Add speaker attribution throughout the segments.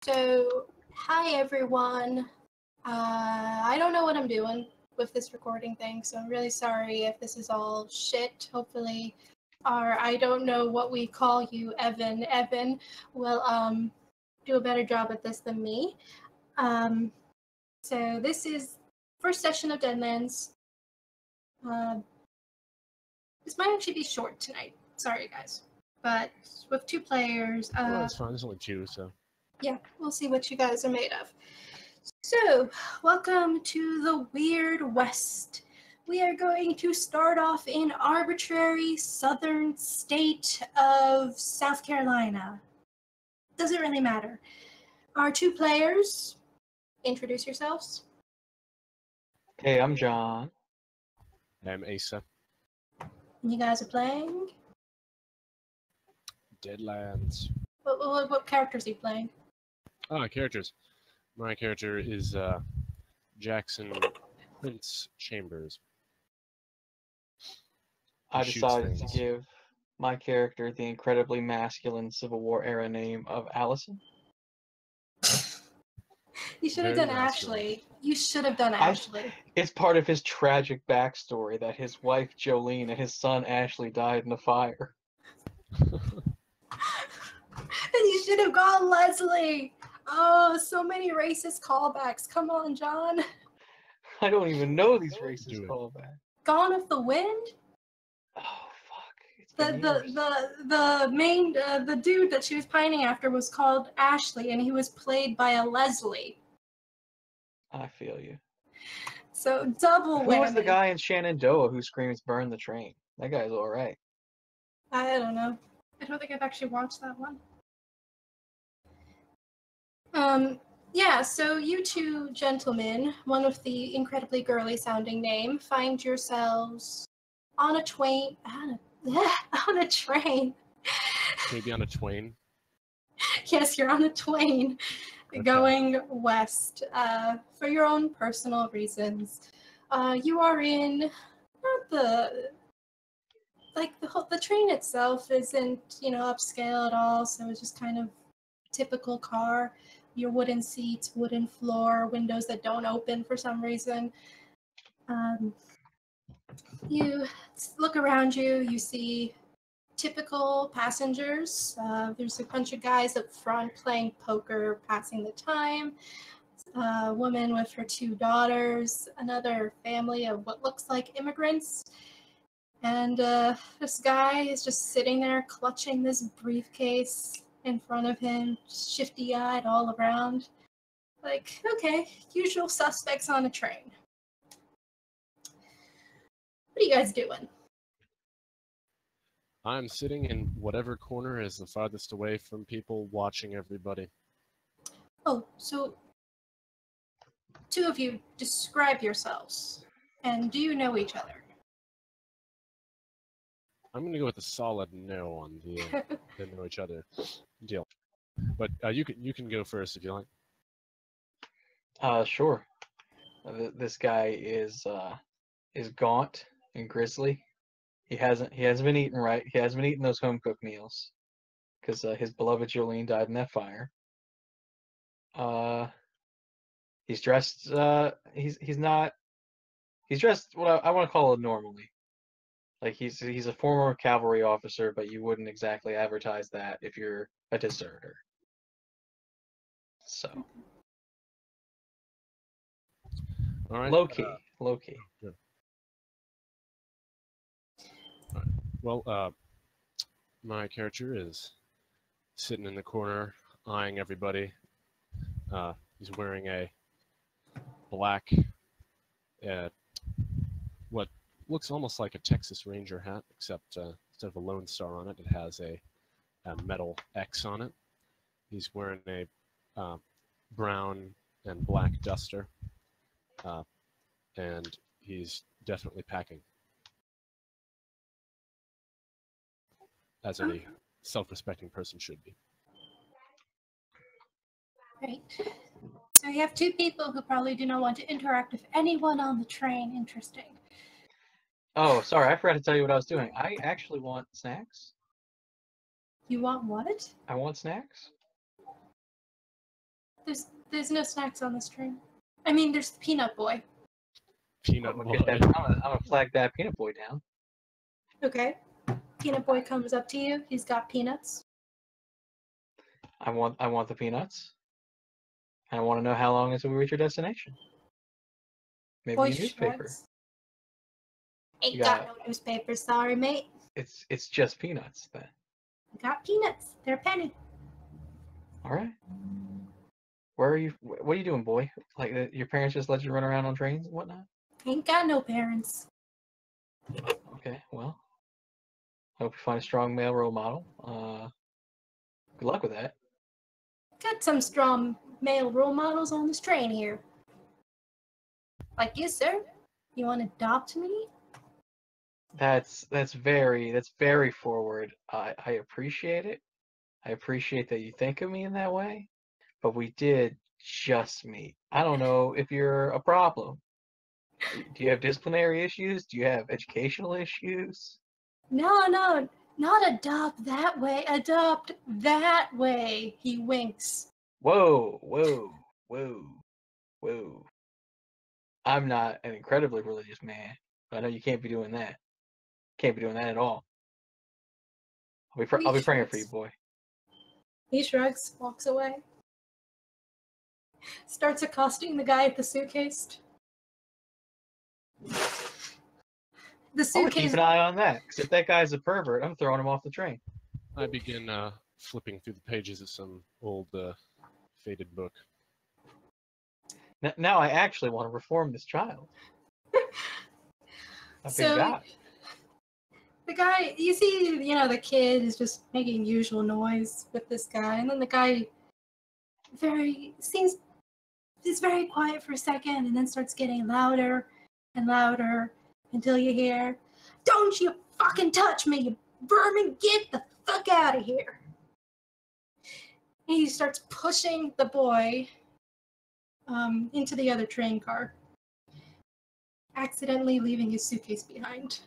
Speaker 1: So, hi everyone. I don't know what I'm doing with this recording thing, so I'm really sorry if this is all shit. Hopefully, I don't know what we call you, Evan. Evan will do a better job at this than me. So this is first session of Deadlands. This might actually be short tonight. Sorry, guys, but with 2 players.
Speaker 2: Well, that's fine. There's only 2, so.
Speaker 1: Yeah, we'll see what you guys are made of. So, welcome to the Weird West. We are going to start off in arbitrary southern state of South Carolina. Doesn't really matter. Our 2 players, introduce yourselves.
Speaker 3: Hey, I'm John.
Speaker 2: I'm Asa.
Speaker 1: You guys are playing?
Speaker 2: Deadlands.
Speaker 1: What characters are you playing?
Speaker 2: Characters. My character is Jackson Prince Chambers.
Speaker 3: I
Speaker 2: He shoots
Speaker 3: decided to
Speaker 2: things.
Speaker 3: give my character the incredibly masculine Civil War era name of Allison.
Speaker 1: You should have
Speaker 2: Very
Speaker 1: done
Speaker 2: masculine.
Speaker 1: Ashley. You should have done Ashley.
Speaker 3: It's part of his tragic backstory that his wife Jolene and his son Ashley died in a fire.
Speaker 1: And you should have gone Leslie. Oh, so many racist callbacks. Come on, John.
Speaker 3: I don't even know these racist
Speaker 2: Do it.
Speaker 3: callbacks.
Speaker 1: Gone with the Wind?
Speaker 3: Oh fuck! It's been years.
Speaker 1: The main the dude that she was pining after was called Ashley, and he was played by a Leslie.
Speaker 3: I feel you.
Speaker 1: So double
Speaker 3: Who
Speaker 1: whammy.
Speaker 3: was the guy in Shenandoah who screams "Burn the train"? That guy's all right.
Speaker 1: I don't know. I don't think I've actually watched that one. Yeah, so you 2 gentlemen, one with the incredibly girly sounding name, find yourselves on a train. On a train.
Speaker 2: Maybe on a twain.
Speaker 1: Yes, you're on a train
Speaker 2: Okay.
Speaker 1: going west for your own personal reasons. You are in not the train itself isn't upscale at all, so it's just kind of typical car. Your wooden seats, wooden floor, windows that don't open for some reason. You look around you, you see typical passengers. There's a bunch of guys up front playing poker, passing the time. A woman with her 2 daughters, another family of what looks like immigrants. And this guy is just sitting there clutching this briefcase in front of him, shifty-eyed all around. Like, okay, usual suspects on a train. What are you guys doing?
Speaker 2: I'm sitting in whatever corner is the farthest away from people, watching everybody.
Speaker 1: Oh, so 2 of you, describe yourselves. And do you know each other?
Speaker 2: I'm going to go with a solid no on the they know each other deal. But you can go first if you like.
Speaker 3: Sure. This guy is gaunt and grisly. He hasn't been eating right. He hasn't been eating those home cooked meals because his beloved Jolene died in that fire. He's dressed. He's not. He's dressed what I want to call it normally. Like he's a former cavalry officer, but you wouldn't exactly advertise that if you're a deserter. So
Speaker 2: All right.
Speaker 3: low key.
Speaker 2: Good. All right. Well, my character is sitting in the corner, eyeing everybody. He's wearing a black, what looks almost like a Texas Ranger hat, except instead of a Lone Star on it, it has a metal X on it. He's wearing a brown and black duster, and he's definitely packing, as any self-respecting person should be.
Speaker 1: Right. So you have 2 people who probably do not want to interact with anyone on the train. Interesting.
Speaker 3: Oh, sorry, I forgot to tell you what I was doing. I actually want snacks.
Speaker 1: You want what?
Speaker 3: I want snacks.
Speaker 1: There's no snacks on this train. I mean, there's the peanut boy.
Speaker 2: Peanut
Speaker 3: I'm
Speaker 2: boy.
Speaker 3: gonna flag that peanut boy down.
Speaker 1: Okay. Peanut boy comes up to you. He's got peanuts.
Speaker 3: I want the peanuts. And I want to know how long until we reach your destination. Maybe
Speaker 1: Boy
Speaker 3: a newspaper.
Speaker 1: shrugs. Ain't
Speaker 3: You
Speaker 1: got
Speaker 3: got-
Speaker 1: no newspaper, sorry, mate.
Speaker 3: It's just peanuts then.
Speaker 1: Got peanuts. They're a penny.
Speaker 3: All right. Where are you? What are you doing, boy? Like your parents just let you run around on trains and whatnot?
Speaker 1: Ain't got no parents.
Speaker 3: Okay. Well, I hope you find a strong male role model. Good luck with that.
Speaker 1: Got some strong male role models on this train here. Like you, sir. You want to adopt me?
Speaker 3: That's very forward. I appreciate it. I appreciate that you think of me in that way. But we did just meet. I don't know if you're a problem. Do you have disciplinary issues? Do you have educational issues?
Speaker 1: No, not adopt that way. Adopt that way. He winks.
Speaker 3: Whoa. I'm not an incredibly religious man. I know you can't be doing that. Can't be doing that at all. I'll be praying for you, boy.
Speaker 1: He shrugs, walks away. Starts accosting the guy at the suitcase. The
Speaker 3: I'm gonna keep
Speaker 1: suitcase.
Speaker 3: an eye on that. Because if that guy's a pervert, I'm throwing him off the train.
Speaker 2: I begin flipping through the pages of some old faded book.
Speaker 3: Now I actually want to reform this child. A big
Speaker 1: So
Speaker 3: guy.
Speaker 1: the guy, you see, the kid is just making usual noise with this guy, and then the guy is very quiet for a second, and then starts getting louder and louder until you hear, "Don't you fucking touch me, you vermin! Get the fuck out of here!" And he starts pushing the boy into the other train car, accidentally leaving his suitcase behind.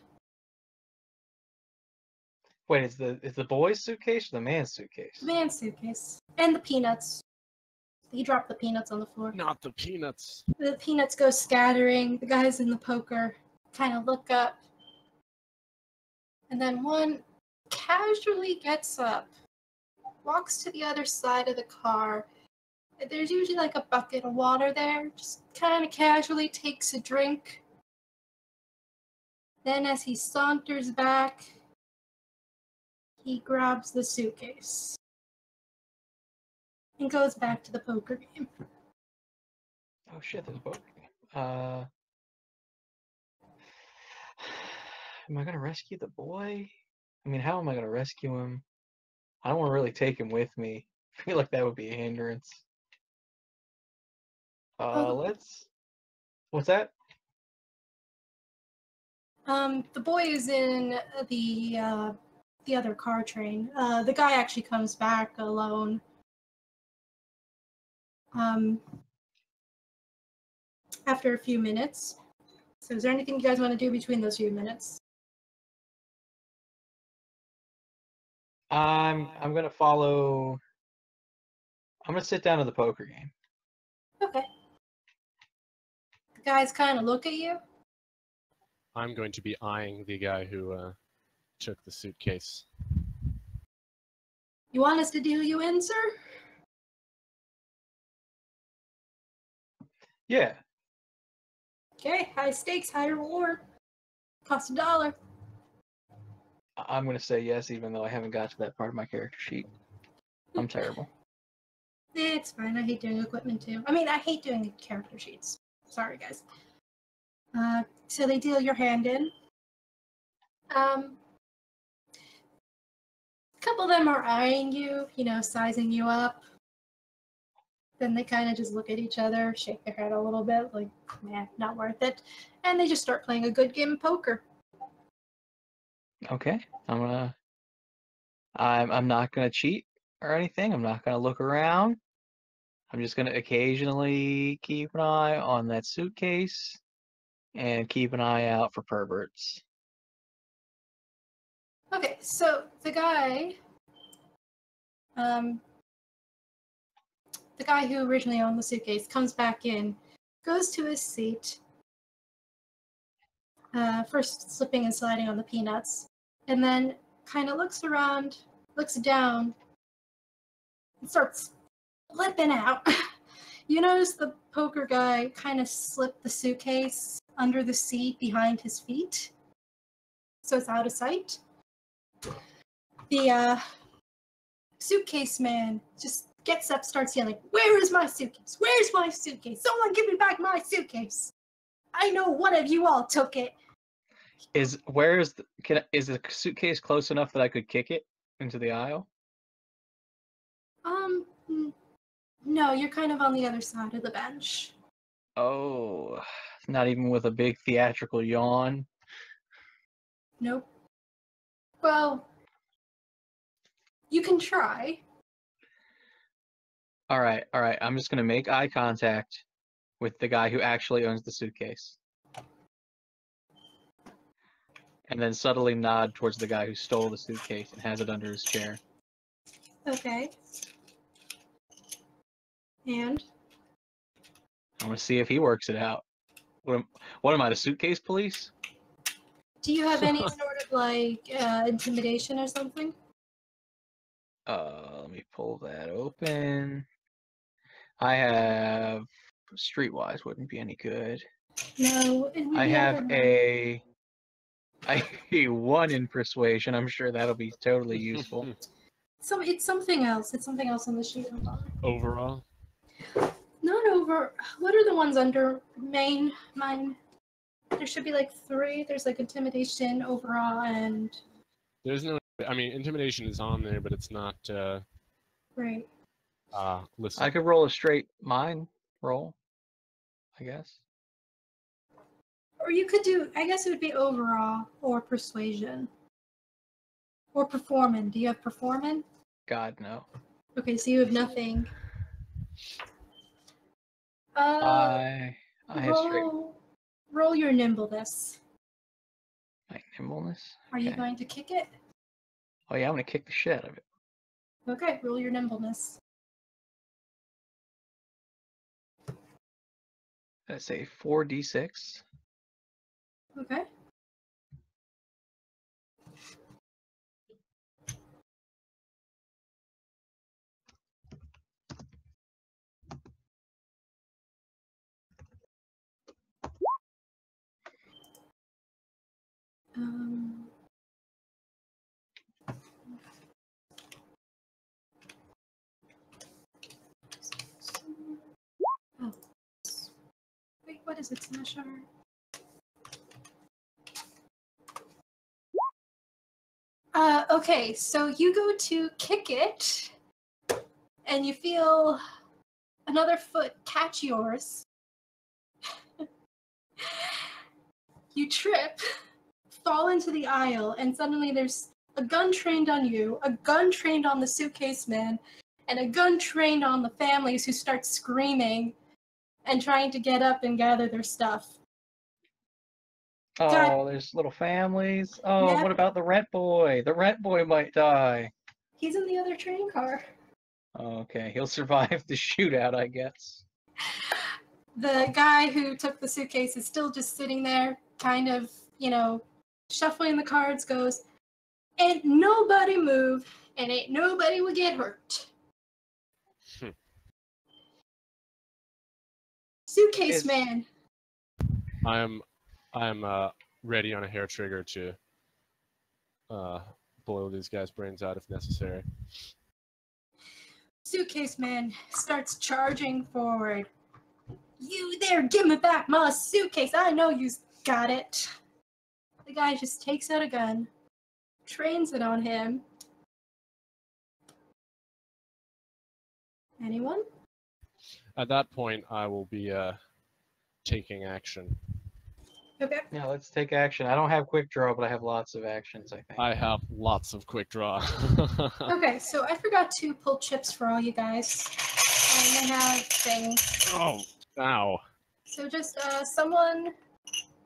Speaker 3: Wait, is the boy's suitcase or the man's suitcase?
Speaker 1: The man's suitcase. And the peanuts. He dropped the peanuts on the floor.
Speaker 2: Not the peanuts.
Speaker 1: The peanuts go scattering. The guys in the poker kind of look up. And then one casually gets up, walks to the other side of the car. There's usually like a bucket of water there. Just kind of casually takes a drink. Then as he saunters back, he grabs the suitcase and goes back to the poker game.
Speaker 3: Oh shit, there's a poker game. Am I gonna rescue the boy? I mean, how am I gonna rescue him? I don't want to really take him with me. I feel like that would be a hindrance. Let's. What's that?
Speaker 1: The boy is in the other car train. The guy actually comes back alone. After a few minutes. So is there anything you guys want to do between those few minutes?
Speaker 3: I'm gonna follow. I'm gonna sit down to the poker game.
Speaker 1: Okay. The guys kind of look at you.
Speaker 2: I'm going to be eyeing the guy who took the suitcase.
Speaker 1: You want us to deal you in, sir?
Speaker 3: Yeah.
Speaker 1: Okay, high stakes, high reward. Cost $1.
Speaker 3: I'm gonna say yes, even though I haven't got to that part of my character sheet. I'm terrible.
Speaker 1: It's fine. I hate doing equipment too. I mean, I hate doing character sheets. Sorry, guys. So they deal your hand in. A couple of them are eyeing you, sizing you up. Then they kind of just look at each other, shake their head a little bit, like, nah, not worth it. And they just start playing a good game of poker.
Speaker 3: Okay. I'm not gonna cheat or anything. I'm not gonna look around. I'm just gonna occasionally keep an eye on that suitcase and keep an eye out for perverts.
Speaker 1: Okay, so the guy, the guy who originally owned the suitcase comes back in, goes to his seat, first slipping and sliding on the peanuts, and then kind of looks around, looks down, and starts flipping out. You notice the poker guy kind of slipped the suitcase under the seat behind his feet, so it's out of sight. The suitcase man just gets up, starts yelling, "Where is my suitcase? Where's my suitcase? Someone give me back my suitcase! I know one of you all took it."
Speaker 3: Is the suitcase close enough that I could kick it into the aisle?
Speaker 1: No, you're kind of on the other side of the bench.
Speaker 3: Oh, not even with a big theatrical yawn.
Speaker 1: Nope. Well, you can try.
Speaker 3: All right. I'm just gonna make eye contact with the guy who actually owns the suitcase, and then subtly nod towards the guy who stole the suitcase and has it under his chair.
Speaker 1: Okay. And?
Speaker 3: I want to see if he works it out. What am I, the suitcase police?
Speaker 1: Do you have any sort of, like, intimidation or something?
Speaker 3: Let me pull that open. I have streetwise wouldn't be any good.
Speaker 1: No.
Speaker 3: I have a 1 in persuasion. I'm sure that'll be totally useful.
Speaker 1: It's something else. It's something else on the sheet.
Speaker 2: Overall?
Speaker 1: Not over. What are the ones under mine? There should be like 3. There's like intimidation, overall, and.
Speaker 2: There's no. I mean, intimidation is on there, but it's not.
Speaker 1: Right.
Speaker 2: Listen.
Speaker 3: I could roll a straight mind roll, I guess.
Speaker 1: Or you could do. I guess it would be overall or persuasion. Or performing. Do you have performing?
Speaker 3: God, no.
Speaker 1: Okay, so you have nothing.
Speaker 3: I have straight.
Speaker 1: Roll your nimbleness.
Speaker 3: My nimbleness?
Speaker 1: Are you going to kick it?
Speaker 3: Oh yeah, I'm gonna kick the shit out of it.
Speaker 1: Okay, roll your nimbleness.
Speaker 3: That's a 4d6.
Speaker 1: Okay. Oh. Wait, what is it, Smasher? Okay, so you go to kick it, and you feel another foot catch yours. You trip, fall into the aisle, and suddenly there's a gun trained on you, a gun trained on the suitcase man, and a gun trained on the families who start screaming and trying to get up and gather their stuff.
Speaker 3: Oh,
Speaker 1: God.
Speaker 3: there's little families. Oh,
Speaker 1: Yeah.
Speaker 3: What about the rent boy? The rent boy might die.
Speaker 1: He's in the other train car.
Speaker 3: Okay, he'll survive the shootout, I guess.
Speaker 1: The guy who took the suitcase is still just sitting there, kind of, shuffling the cards, goes, "Ain't nobody move, and ain't nobody will get hurt." Suitcase man.
Speaker 2: I'm ready on a hair trigger to blow these guys' brains out if necessary.
Speaker 1: Suitcase man starts charging forward. "You there, give me back my suitcase. I know you got it." The guy just takes out a gun, trains it on him. Anyone?
Speaker 2: At that point, I will be taking action.
Speaker 1: Okay.
Speaker 3: Yeah, let's take action. I don't have quick draw, but I have lots of actions, I think.
Speaker 2: I have lots of quick draw.
Speaker 1: Okay, so I forgot to pull chips for all you guys. And they have things.
Speaker 2: Oh, ow.
Speaker 1: So just someone,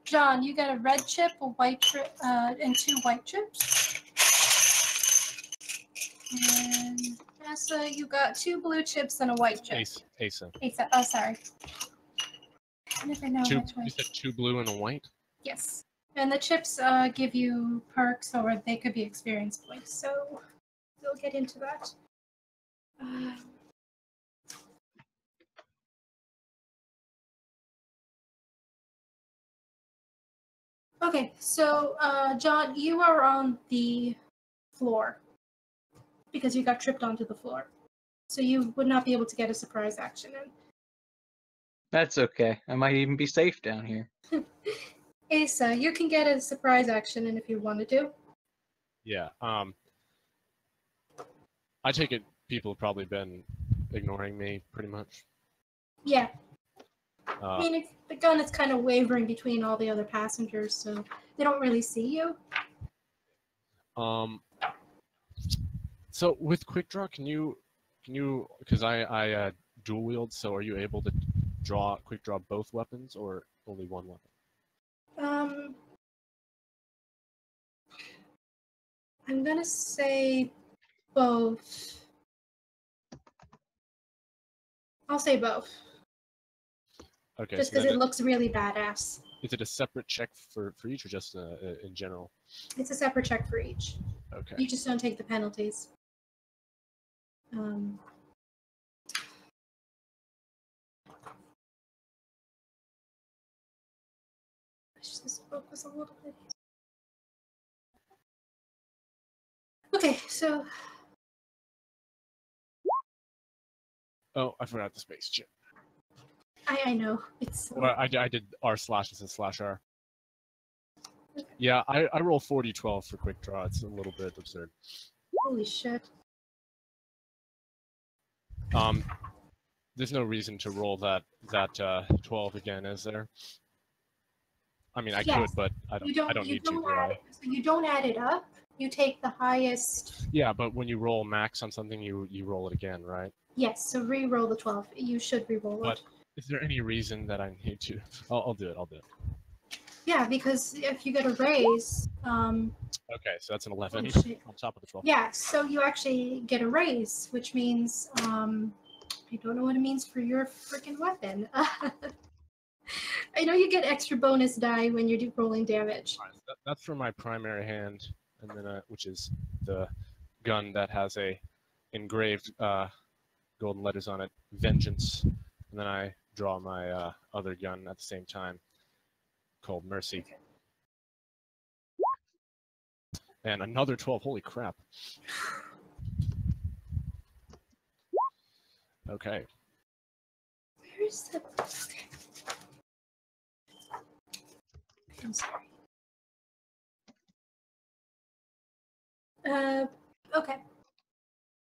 Speaker 1: John, you got a red chip, a white chip, and 2 white chips. And Asa, you got 2 blue chips and a white chip.
Speaker 2: Asa.
Speaker 1: Asa. Oh, sorry. I never know
Speaker 2: You
Speaker 1: which way.
Speaker 2: said 2 blue and a white?
Speaker 1: Yes. And the chips give you perks, or they could be experience points. So we'll get into that. Okay, so John, you are on the floor because you got tripped onto the floor. So you would not be able to get a surprise action in.
Speaker 3: That's okay. I might even be safe down here.
Speaker 1: Asa, you can get a surprise action in if you wanted to.
Speaker 2: Yeah. I take it people have probably been ignoring me pretty much.
Speaker 1: Yeah. I mean, the gun is kind of wavering between all the other passengers, so they don't really see you.
Speaker 2: So with quick draw, can you, because I dual wield, so are you able to quick draw both weapons or only one weapon?
Speaker 1: I'm gonna say both. I'll say both.
Speaker 2: Okay.
Speaker 1: Just
Speaker 2: so
Speaker 1: because it looks really badass.
Speaker 2: Is it a separate check for each or just in general?
Speaker 1: It's a separate check for each.
Speaker 2: Okay.
Speaker 1: You just don't take the penalties. Wish this book was a little bit. Okay, so.
Speaker 2: Oh, I forgot the space chip.
Speaker 1: I know it's.
Speaker 2: Well, I did R/ instead of /R. Yeah, I roll 40-12 for quick draw. It's a little bit absurd.
Speaker 1: Holy shit.
Speaker 2: There's no reason to roll that 12 again, is there? I mean, I could, but I don't need to, do I?
Speaker 1: So you don't add it up. You take the highest.
Speaker 2: Yeah, but when you roll max on something, you roll it again, right?
Speaker 1: Yes. So re-roll the 12. You should re-roll it.
Speaker 2: But is there any reason that I need to? I'll do it. I'll do it.
Speaker 1: Yeah, because if you get a raise.
Speaker 2: Okay, so that's an 11 on top of the 12.
Speaker 1: Yeah, so you actually get a raise, which means I don't know what it means for your freaking weapon. I know you get extra bonus die when you're rolling damage.
Speaker 2: Right, so that's for my primary hand, and then which is the gun that has a engraved golden letters on it, Vengeance, and then I draw my other gun at the same time, called Mercy.
Speaker 1: Okay.
Speaker 2: And another 12. Holy crap! Okay.
Speaker 1: Where's the? Okay. I'm sorry. Okay.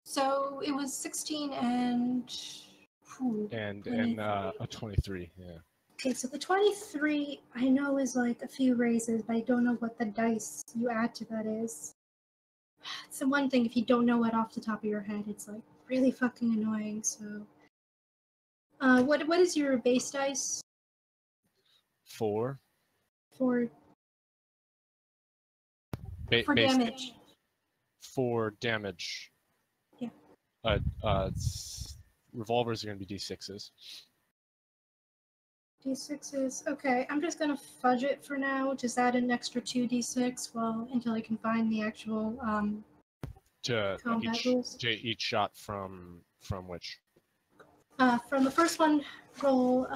Speaker 1: So it was 16 and.
Speaker 2: And a 23. Yeah.
Speaker 1: Okay, so the 23 I know is like a few raises, but I don't know what the dice you add to that is. It's the one thing, if you don't know it off the top of your head, it's like really fucking annoying. So, what is your base dice?
Speaker 2: 4.
Speaker 1: For damage.
Speaker 2: For damage.
Speaker 1: Yeah.
Speaker 2: Revolvers are going to be D6s.
Speaker 1: D6s. Okay, I'm just gonna fudge it for now. Just add an extra 2d6 until I can find the actual combat rules.
Speaker 2: To each shot from which?
Speaker 1: From the first one, roll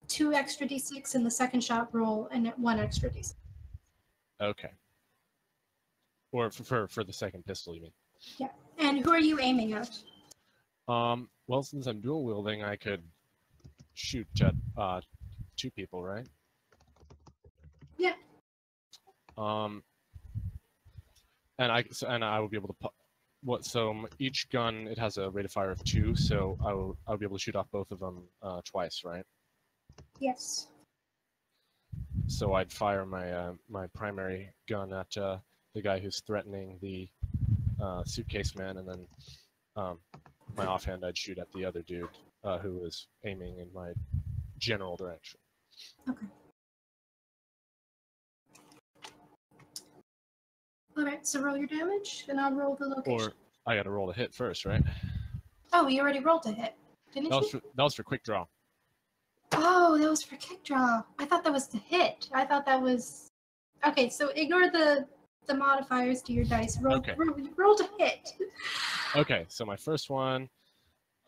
Speaker 1: 2 extra d6, and the second shot roll and 1 extra d6.
Speaker 2: Okay. Or for the second pistol, you mean?
Speaker 1: Yeah. And who are you aiming at?
Speaker 2: Well, since I'm dual wielding, I could shoot at 2 people, right?
Speaker 1: Yeah.
Speaker 2: And I will be able to so each gun, it has a rate of fire of 2, so I'll be able to shoot off both of them twice, right?
Speaker 1: Yes.
Speaker 2: So I'd fire my my primary gun at the guy who's threatening the suitcase man, and then my offhand I'd shoot at the other dude who is aiming in my general direction.
Speaker 1: Okay. All right. So roll your damage, and I'll roll the location.
Speaker 2: Or I gotta roll the hit first, right?
Speaker 1: Oh, you already rolled a hit, didn't you?
Speaker 2: That was for quick draw.
Speaker 1: Oh, that was for kick draw. I thought that was the hit. I thought that was... Okay, so ignore the modifiers to your dice.
Speaker 2: Okay.
Speaker 1: You rolled a hit.
Speaker 2: Okay, so my first one,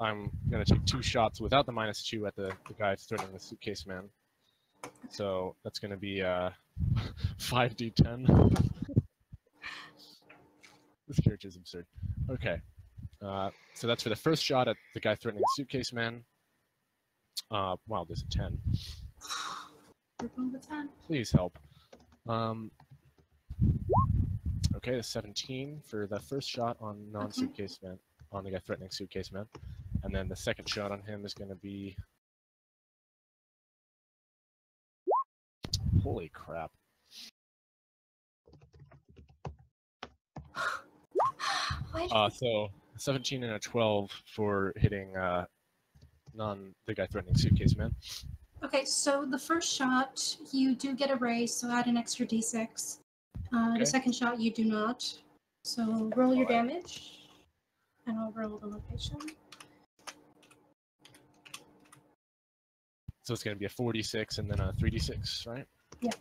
Speaker 2: I'm gonna take 2 shots without the -2 at the guy threatening the suitcase man. So that's gonna be 5d10. This character is absurd. Okay, so that's for the first shot at the guy threatening the suitcase man. Wow, there's a 10. Please help. Okay, the 17 for the first shot on non-suitcase man, on the guy threatening suitcase man, and then the second shot on him is going to be. Holy crap! So 17 and a 12 for hitting the guy threatening suitcase man.
Speaker 1: Okay, so the first shot you do get a raise, so add an extra d6.
Speaker 2: Okay.
Speaker 1: The second shot you do not. So roll your
Speaker 2: Alright.
Speaker 1: damage, and I'll roll the location.
Speaker 2: So it's going to be a 4d6 and then a 3d6, right?
Speaker 1: Yeah.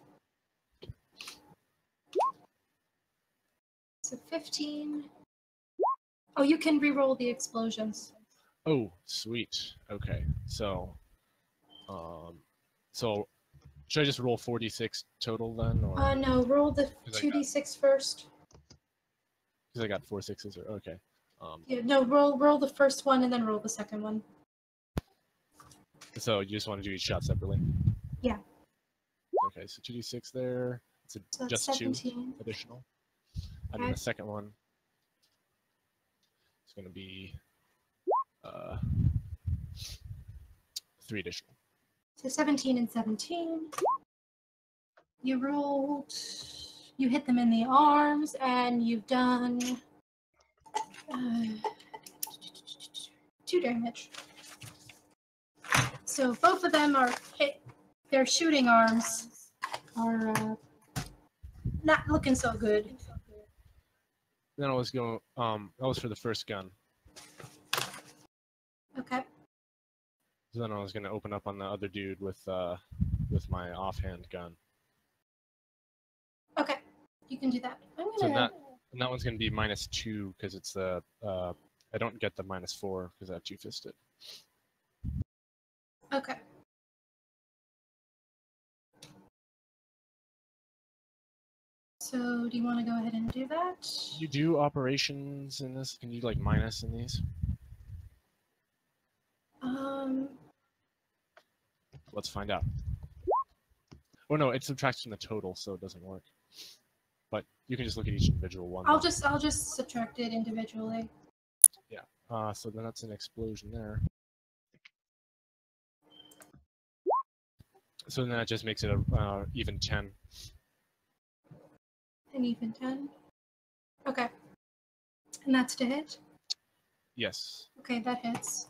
Speaker 1: So 15. Oh, you can re-roll the explosions.
Speaker 2: Oh, sweet. Okay, so should I just roll 4d6 total then, or?
Speaker 1: No, roll the 2d6 first.
Speaker 2: Because I got 4 6s. Or okay.
Speaker 1: Yeah, no, roll the first one and then roll the second one.
Speaker 2: So you just want to do each shot separately?
Speaker 1: Yeah.
Speaker 2: Okay, so 2d6 there. It's
Speaker 1: So
Speaker 2: just
Speaker 1: 17.
Speaker 2: 2 additional. And
Speaker 1: Okay.
Speaker 2: then the second one is going to be 3 additional.
Speaker 1: So 17 and 17. You rolled. You hit them in the arms, and you've done 2 damage. So both of them are hit. Their shooting arms are not looking so good.
Speaker 2: Then I was going. That was for the first gun.
Speaker 1: Okay.
Speaker 2: So then I was going to open up on the other dude with my offhand gun.
Speaker 1: Okay, you can do that.
Speaker 2: So that one's going to be -2 because it's the I don't get the -4 because I have 2-fisted.
Speaker 1: Okay. So do you want to go ahead and do that?
Speaker 2: You do operations in this? Can you like minus in these? Let's find out. Oh no, it subtracts from the total, so it doesn't work. But you can just look at each individual one.
Speaker 1: I'll just subtract it individually.
Speaker 2: Yeah. So then that's an explosion there. So then that just makes it a even 10.
Speaker 1: An even 10. Okay. And that's to hit?
Speaker 2: Yes.
Speaker 1: Okay, that hits.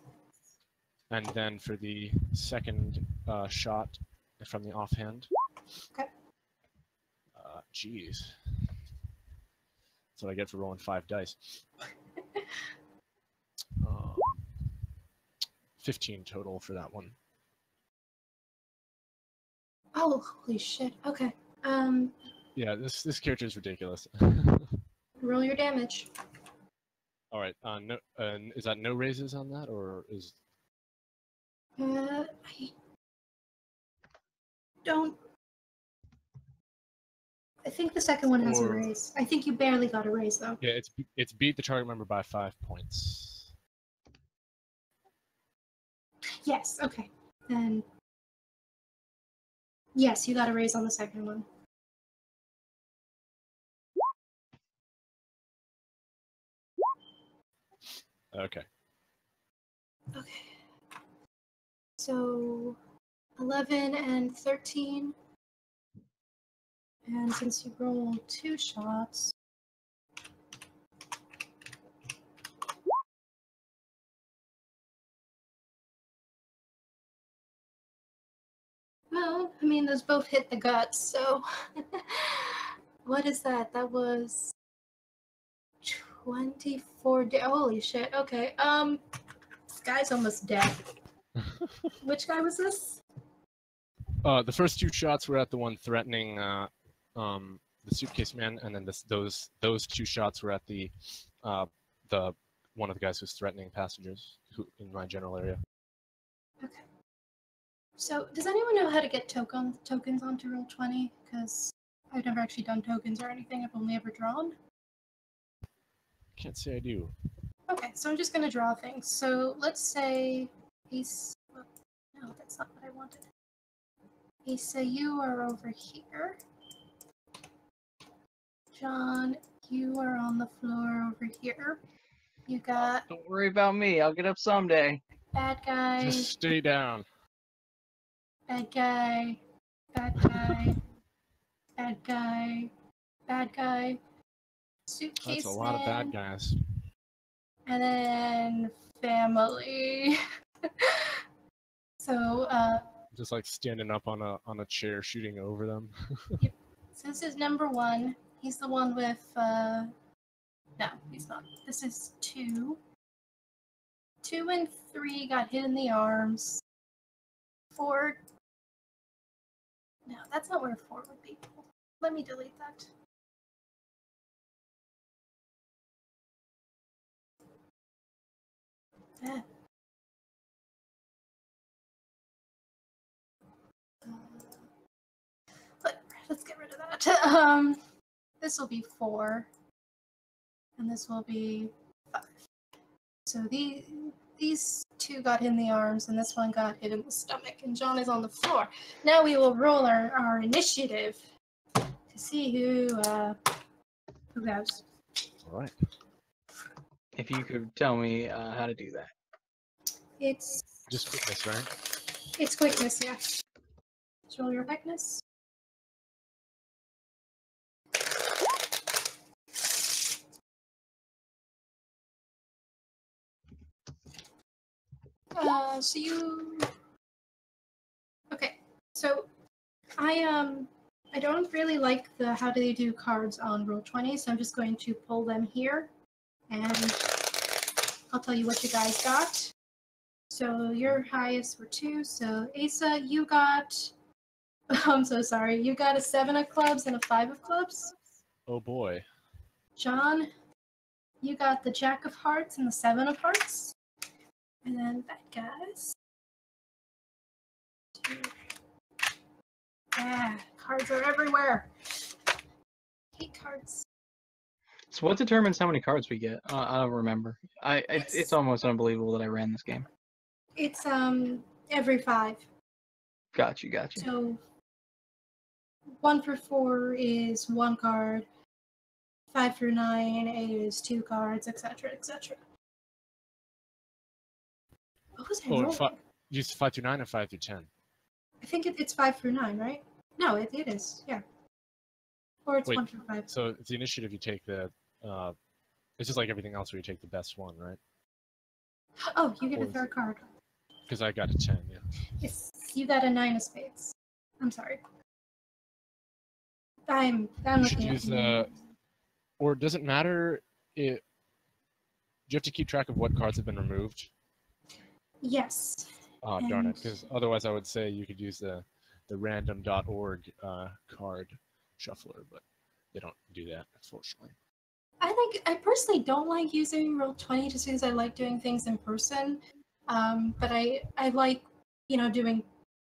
Speaker 2: And then for the second shot from the offhand.
Speaker 1: Okay.
Speaker 2: Jeez. That's what I get for rolling 5 dice. 15 total for that one.
Speaker 1: Oh, holy shit. Okay.
Speaker 2: Yeah, this character is ridiculous.
Speaker 1: Roll your damage.
Speaker 2: All right. No. Is that no raises on that, or is?
Speaker 1: I don't. I think the second one has a raise. I think you barely got a raise though.
Speaker 2: Yeah, it's beat the target member by 5 points.
Speaker 1: Yes. Okay. Then. Yes, you got a raise on the second one.
Speaker 2: Okay.
Speaker 1: Okay. So 11 and 13. And since you rolled 2 shots. Well, I mean, those both hit the guts, so. What is that? That was 24 holy shit. Okay. This guy's almost dead. Which guy was this?
Speaker 2: The first 2 shots were at the one threatening the suitcase man, and then those 2 shots were at the one of the guys who's threatening passengers in my general area.
Speaker 1: Okay. So, does anyone know how to get tokens onto Roll20? Because I've never actually done tokens or anything. I've only ever drawn.
Speaker 2: Can't say I do.
Speaker 1: Okay, so I'm just going to draw things. So, let's say he's... Oh, no, that's not what I wanted. Asa, you are over here. John, you are on the floor over here. You got
Speaker 3: Don't worry about me. I'll get up someday.
Speaker 1: bad guy,
Speaker 2: Just stay down.
Speaker 1: bad guy, bad guy, bad guy, bad guy, suitcase
Speaker 2: That's a lot of bad
Speaker 1: man,
Speaker 2: guys.
Speaker 1: and then family. So,
Speaker 2: Just like standing up on a chair, shooting over them.
Speaker 1: yep. So this is number 1. He's the one with, no, he's not. This is 2. 2 and 3 got hit in the arms. 4. No, that's not where 4 would be. Let me delete that. Yeah. Let's get rid of that. This will be 4, and this will be 5. So these 2 got hit in the arms, and this one got hit in the stomach, and John is on the floor. Now we will roll our initiative to see who goes.
Speaker 2: All right.
Speaker 3: If you could tell me how to do that.
Speaker 1: It's
Speaker 2: Just quickness, right?
Speaker 1: It's quickness, yeah. Let's roll your quickness. So you... Okay, so I don't really like the how do they do cards on Roll20, so I'm just going to pull them here, and I'll tell you what you guys got. So your highest were 2, so Asa, you got... I'm so sorry, you got a 7 of clubs and a 5 of clubs.
Speaker 2: Oh boy.
Speaker 1: John, you got the Jack of Hearts and the 7 of Hearts. And then bad guys. 2. Ah, cards are everywhere. Hate cards.
Speaker 3: So what determines how many cards we get? I don't remember. It's almost unbelievable that I ran this game.
Speaker 1: It's every 5.
Speaker 3: Got you.
Speaker 1: So 1 through 4 is 1 card. 5 through 9 is 2 cards, etc., etc. What was I rolling?
Speaker 2: You 5 through 9 or 5 through 10?
Speaker 1: I think it's 5 through 9, right? No, it is, yeah. Or it's 1 through 5.
Speaker 2: So it's the initiative, you take the, it's just like everything else where you take the best one, right?
Speaker 1: Oh, you get a 3rd card.
Speaker 2: Because I got a 10, yeah.
Speaker 1: Yes, you got a 9 of spades. I'm sorry. I'm looking at you.
Speaker 2: Or does it matter, do you have to keep track of what cards have been removed?
Speaker 1: Yes.
Speaker 2: Oh, darn it, because otherwise I would say you could use the random.org card shuffler, but they don't do that, unfortunately.
Speaker 1: I personally don't like using Roll20 just because I like doing things in person. But I like, doing,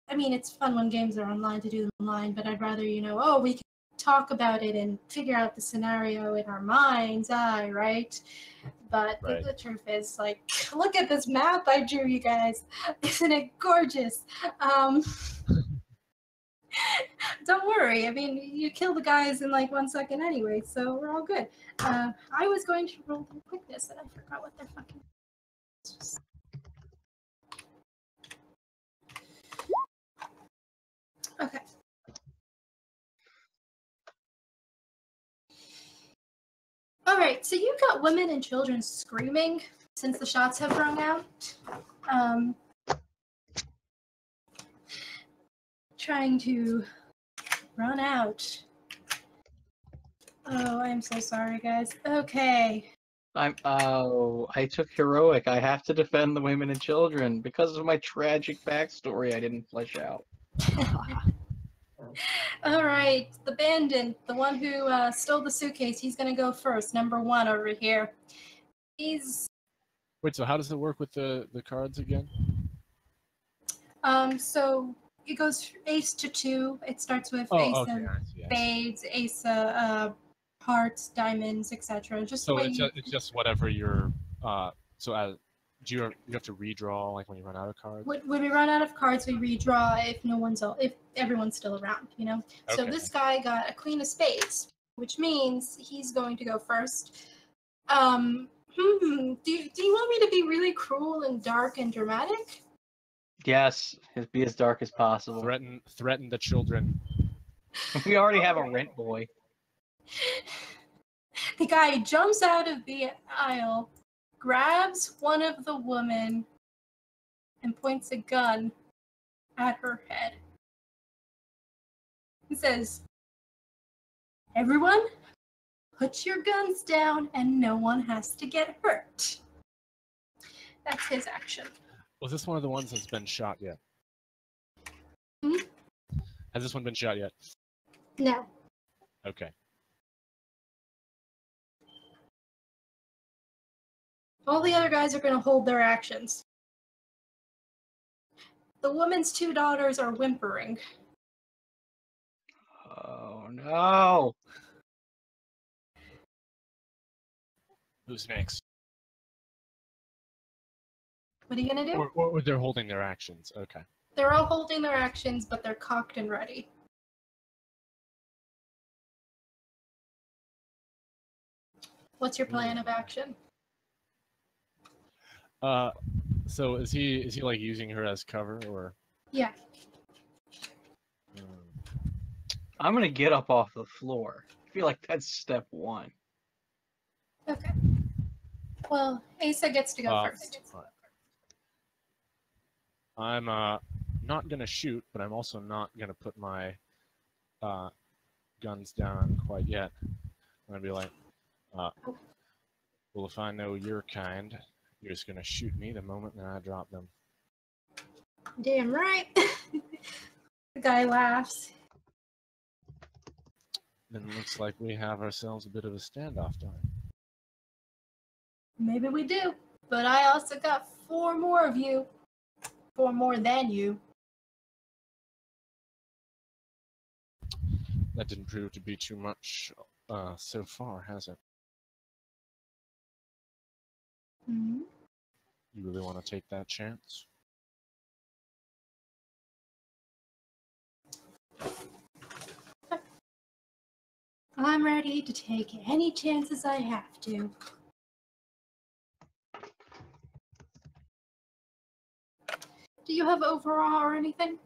Speaker 1: I mean, it's fun when games are online to do them online, but I'd rather, we can talk about it and figure out the scenario in our mind's eye, right? But
Speaker 2: Right.
Speaker 1: the truth is, like, look at this map I drew, you guys. Isn't it gorgeous? Don't worry. I mean, you kill the guys in like 1 second anyway, so we're all good. I was going to roll their quickness, and I forgot what their fucking... Okay. All right, so you've got women and children screaming since the shots have rung out. Trying to run out. Oh, I'm so sorry, guys. Okay.
Speaker 3: I took heroic. I have to defend the women and children because of my tragic backstory I didn't flesh out.
Speaker 1: All right, the bandit, the one who stole the suitcase, he's gonna go first. Number 1 over here. He's
Speaker 2: Wait, so how does it work with the cards again?
Speaker 1: so it goes ace to 2. It starts with
Speaker 2: Oh,
Speaker 1: ace
Speaker 2: okay.
Speaker 1: of
Speaker 2: I see.
Speaker 1: spades, ace of hearts, diamonds, etc. Just the
Speaker 2: So
Speaker 1: way
Speaker 2: it's just whatever you're. So do you have to redraw like when you run out of cards?
Speaker 1: when we run out of cards, we redraw if everyone's still around, you know. So
Speaker 2: Okay.
Speaker 1: this guy got a queen of spades, which means he's going to go first. Do you want me to be really cruel and dark and dramatic?
Speaker 3: Yes, be as dark as possible.
Speaker 2: Threaten the children.
Speaker 3: We already have a rent boy.
Speaker 1: The guy jumps out of the aisle, grabs one of the women, and points a gun at her head. He says, "Everyone, put your guns down and no one has to get hurt." That's his action.
Speaker 2: Was this one of the ones that's been shot yet?
Speaker 1: Hmm?
Speaker 2: Has this one been shot yet?
Speaker 1: No.
Speaker 2: Okay.
Speaker 1: All the other guys are going to hold their actions. The woman's 2 daughters are whimpering.
Speaker 3: Oh no!
Speaker 2: Who's next?
Speaker 1: What are you going to do?
Speaker 2: Or they're holding their actions. Okay.
Speaker 1: They're all holding their actions, but they're cocked and ready. What's your plan of action?
Speaker 2: So is he like using her as cover or?
Speaker 1: Yeah.
Speaker 3: I'm gonna get up off the floor. I feel like that's step 1.
Speaker 1: Okay. Well, Asa gets to go first.
Speaker 2: I'm not gonna shoot, but I'm also not gonna put my guns down quite yet. I'm gonna be like, well, if I know your kind, you're just gonna shoot me the moment that I drop them.
Speaker 1: Damn right. The guy laughs.
Speaker 2: Then it looks like we have ourselves a bit of a standoff time.
Speaker 1: Maybe we do, but I also got 4 more of you. 4 more than you.
Speaker 2: That didn't prove to be too much so far, has it?
Speaker 1: Mm-hmm.
Speaker 2: You really want to take that chance?
Speaker 1: I'm ready to take any chances I have to. Do you have overall or anything?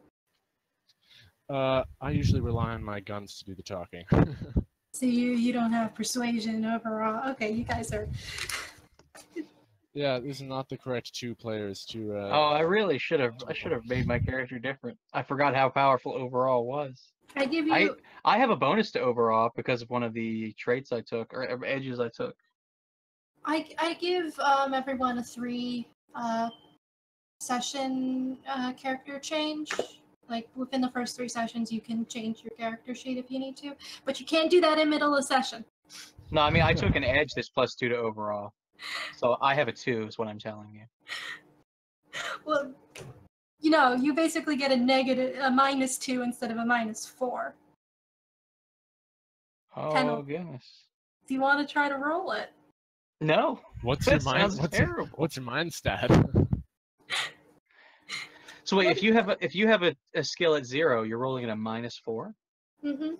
Speaker 2: I usually rely on my guns to do the talking.
Speaker 1: So you don't have persuasion overall. Okay, you guys are.
Speaker 2: Yeah, these are not the correct 2 players to.
Speaker 3: Oh, I really should have. I should have made my character different. I forgot how powerful overall was.
Speaker 1: I give you.
Speaker 3: I have a bonus to overall because of one of the traits I took or edges I took.
Speaker 1: I give everyone a 3 session character change. Like within the first 3 sessions, you can change your character sheet if you need to, but you can't do that in middle of session.
Speaker 3: No, I mean I took an edge that's +2 to overall, so I have a 2. Is what I'm telling you.
Speaker 1: Well, you know, you basically get a -2 instead of a -4.
Speaker 3: Oh goodness.
Speaker 1: Do you want to try to roll it?
Speaker 3: No.
Speaker 2: What's
Speaker 3: That
Speaker 2: your mind?
Speaker 3: sounds terrible.
Speaker 2: What's your mind stat?
Speaker 3: So wait, if you have a skill at 0, you're rolling at a -4.
Speaker 1: Mm-hmm.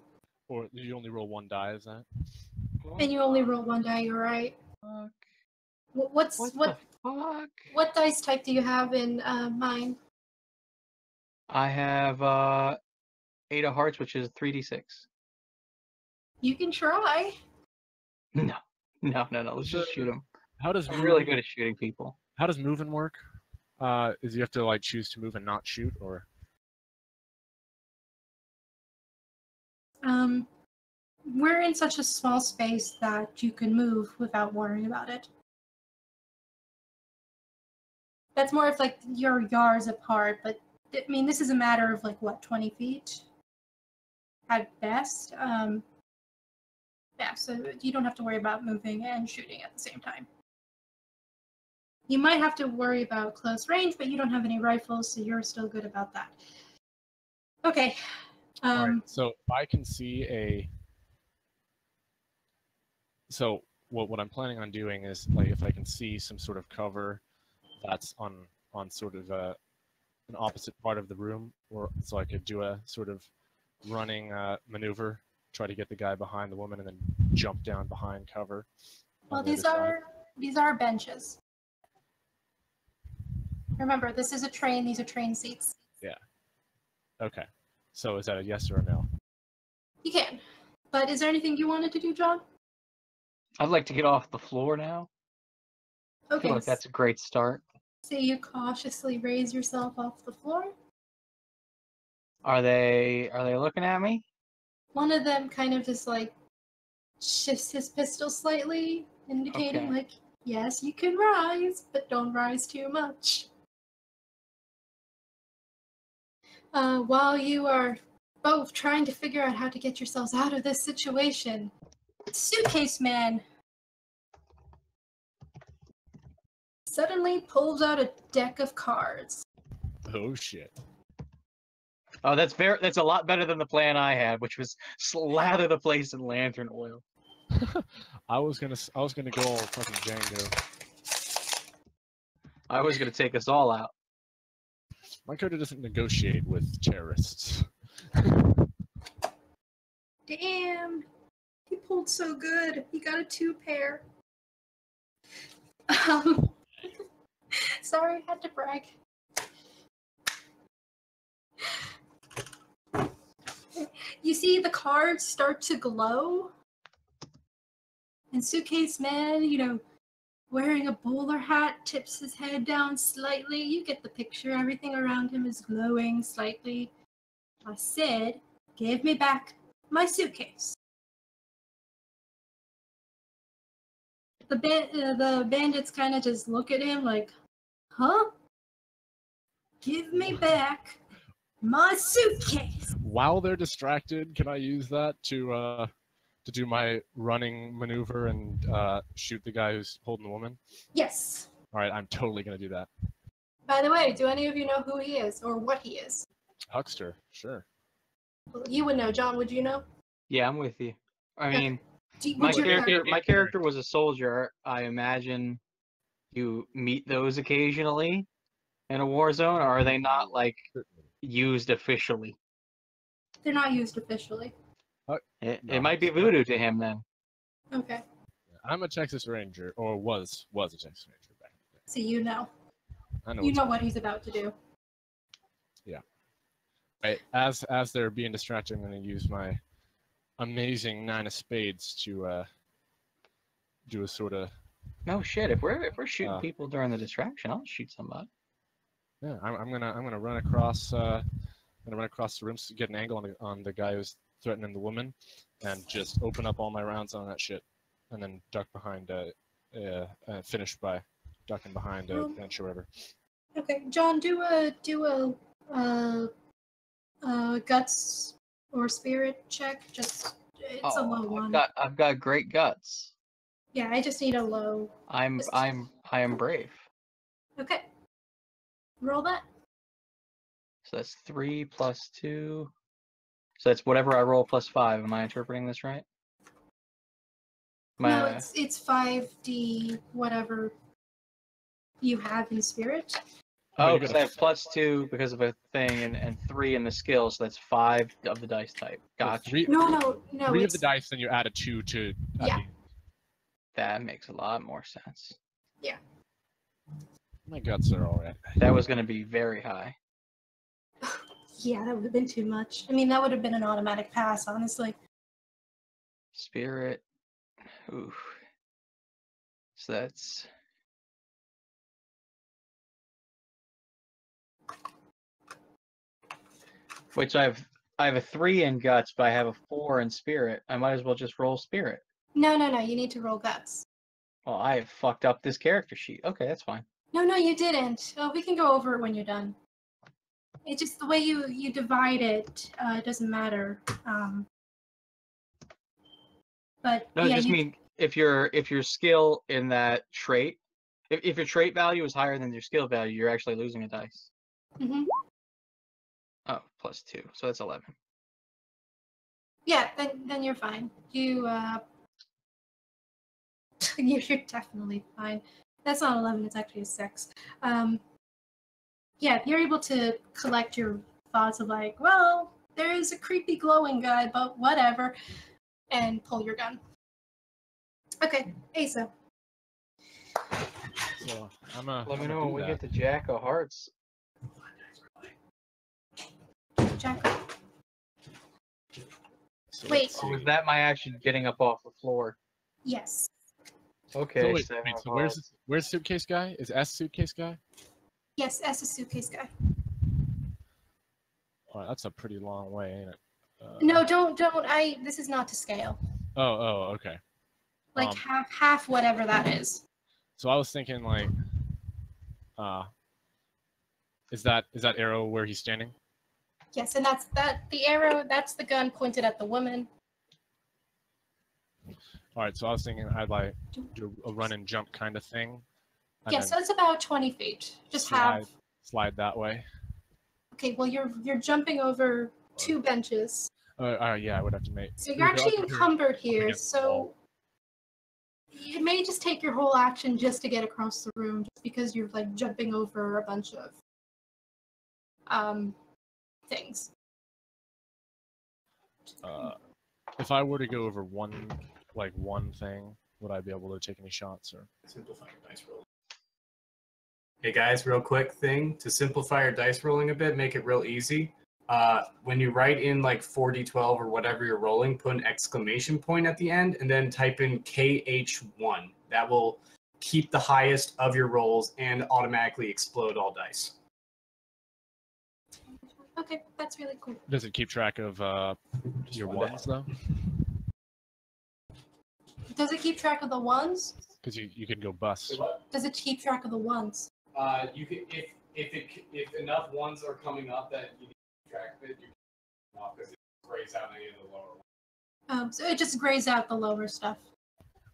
Speaker 2: Or you only roll 1 die? Is that?
Speaker 1: And you only roll 1 die. You're right.
Speaker 3: Fuck.
Speaker 1: What
Speaker 3: the fuck?
Speaker 1: What dice type do you have in mine?
Speaker 3: I have 8 of hearts, which is 3d6.
Speaker 1: You can try.
Speaker 3: No. Let's just shoot him.
Speaker 2: How does
Speaker 3: I'm really good at shooting people.
Speaker 2: How does moving work? Is you have to like choose to move and not shoot, or?
Speaker 1: We're in such a small space that you can move without worrying about it. That's more if like you're yards apart, but I mean this is a matter of like what 20 feet at best. Yeah, so you don't have to worry about moving and shooting at the same time. You might have to worry about close range, but you don't have any rifles, so you're still good about that. Okay.
Speaker 2: All right. So if I can see a, so what I'm planning on doing is like if I can see some sort of cover that's on sort of an opposite part of the room, or so I could do a sort of running maneuver, try to get the guy behind the woman, and then jump down behind cover.
Speaker 1: Well, these are benches. Remember, this is a train. These are train seats.
Speaker 2: Yeah. Okay. So is that a yes or a no?
Speaker 1: You can. But is there anything you wanted to do, John?
Speaker 3: I'd like to get off the floor now. I
Speaker 1: Okay.
Speaker 3: feel like that's a great start.
Speaker 1: So you cautiously raise yourself off the floor.
Speaker 3: Are they looking at me?
Speaker 1: One of them kind of just like shifts his pistol slightly, indicating
Speaker 3: Okay.
Speaker 1: like, yes, you can rise, but don't rise too much. While you are both trying to figure out how to get yourselves out of this situation, Suitcase Man suddenly pulls out a deck of cards.
Speaker 2: Oh shit.
Speaker 3: Oh, that's a lot better than the plan I had, which was slather the place in lantern oil.
Speaker 2: I was gonna go all fucking Django.
Speaker 3: I was gonna take us all out.
Speaker 2: My character doesn't negotiate with terrorists.
Speaker 1: Damn, he pulled so good. He got a 2-pair. Sorry, had to brag. You see the cards start to glow, and Suitcase Man, wearing a bowler hat, tips his head down slightly. You get the picture. Everything around him is glowing slightly. I said, give me back my suitcase. The bandits kind of just look at him like, huh? Give me back my suitcase.
Speaker 2: While they're distracted, can I use that to do my running maneuver and shoot the guy who's holding the woman?
Speaker 1: Yes.
Speaker 2: All right, I'm totally gonna do that.
Speaker 1: By the way, do any of you know who he is or what he is?
Speaker 2: Huckster, sure.
Speaker 1: Well, you would know. John, would you know?
Speaker 3: Yeah, I'm with you. I mean,
Speaker 1: Would your
Speaker 3: my character was a soldier. I imagine you meet those occasionally in a war zone, or are they not like used officially?
Speaker 1: They're not used officially.
Speaker 3: It might be voodoo to him then.
Speaker 1: Okay.
Speaker 2: I'm a Texas Ranger, or was a Texas Ranger back in the day.
Speaker 1: So you know.
Speaker 2: I know.
Speaker 1: You know what he's about to do.
Speaker 2: Yeah. Right. As they're being distracted, I'm going to use my amazing 9 of spades to do a sort of.
Speaker 3: No shit. If we're shooting people during the distraction, I'll shoot somebody.
Speaker 2: Yeah, I'm gonna run across. I'm gonna run across the room to get an angle on the guy who's threatening the woman, and just open up all my rounds on that shit, and then duck behind. Finish by ducking behind a bench or whatever.
Speaker 1: Okay, John, do a guts or spirit check. Just it's a low one.
Speaker 3: I've got great guts.
Speaker 1: Yeah, I just need a low.
Speaker 3: I am brave.
Speaker 1: Okay. Roll that.
Speaker 3: So that's 3 plus 2. So that's whatever I roll plus 5. Am I interpreting this right?
Speaker 1: No, it's 5d whatever you have in spirit.
Speaker 3: Oh, because I have plus 2 because of a thing, and 3 in the skill, so that's 5 of the dice type. Gotcha.
Speaker 1: No.
Speaker 2: 3 of the dice, then you add a 2 to.
Speaker 1: Yeah.
Speaker 3: That makes a lot more sense.
Speaker 1: Yeah.
Speaker 2: My guts are alright.
Speaker 3: That was going to be very high.
Speaker 1: Yeah, that would have been too much. I mean, that would have been an automatic pass, honestly.
Speaker 3: Spirit. Ooh. So that's. Which I have a 3 in guts, but I have a 4 in spirit. I might as well just roll spirit.
Speaker 1: No. You need to roll guts.
Speaker 3: Well, I have fucked up this character sheet. Okay, that's fine.
Speaker 1: No, you didn't. We can go over it when you're done. It's just the way you divide it. It doesn't matter. But
Speaker 3: No,
Speaker 1: yeah,
Speaker 3: I just mean if your skill in that trait, if your trait value is higher than your skill value, you're actually losing a dice.
Speaker 1: Mm-hmm.
Speaker 3: Oh, +2, so that's 11.
Speaker 1: Yeah, then you're fine. You're definitely fine. That's not 11. It's actually a 6. Yeah, you're able to collect your thoughts of like, well, there is a creepy glowing guy, but whatever, and pull your gun. Okay, Asa.
Speaker 2: So
Speaker 3: Let me know when we get to Jack of Hearts.
Speaker 1: Jack.
Speaker 2: So
Speaker 1: Wait.
Speaker 3: Oh, is that my action getting up off the floor?
Speaker 1: Yes.
Speaker 3: Okay.
Speaker 2: So wait,
Speaker 3: Seven of
Speaker 2: so
Speaker 3: Hearts.
Speaker 2: where's suitcase guy? Is S suitcase guy?
Speaker 1: Yes, as a suitcase guy.
Speaker 2: Oh, that's a pretty long way, ain't it?
Speaker 1: No, don't. This is not to scale.
Speaker 2: Oh, okay.
Speaker 1: Like half whatever that is.
Speaker 2: So I was thinking like, is that arrow where he's standing?
Speaker 1: Yes, and that's the arrow. That's the gun pointed at the woman.
Speaker 2: All right, so I was thinking I'd like do a run and jump kind of thing. And
Speaker 1: Yeah, so it's about 20 feet. Just
Speaker 2: slide that way.
Speaker 1: Okay, well you're jumping over 2 benches.
Speaker 2: Yeah, I would have to make.
Speaker 1: So you're actually encumbered here. So it may just take your whole action just to get across the room, just because you're like jumping over a bunch of things.
Speaker 2: If I were to go over one thing, would I be able to take any shots or
Speaker 4: simplify your dice rolling? Hey guys, real quick thing to simplify your dice rolling a bit, make it real easy. When you write in like 4d12 or whatever you're rolling, put an exclamation point at the end and then type in KH1. That will keep the highest of your rolls and automatically explode all dice.
Speaker 1: Okay, that's really cool.
Speaker 2: does it keep track of your ones though?
Speaker 1: Does it keep track of the ones?
Speaker 2: Because you can go bust.
Speaker 1: Does it keep track of the ones?
Speaker 4: You can if enough ones are coming up that you need to keep track of it, you can off because it grays out any of the lower ones.
Speaker 1: So it just grays out the lower stuff.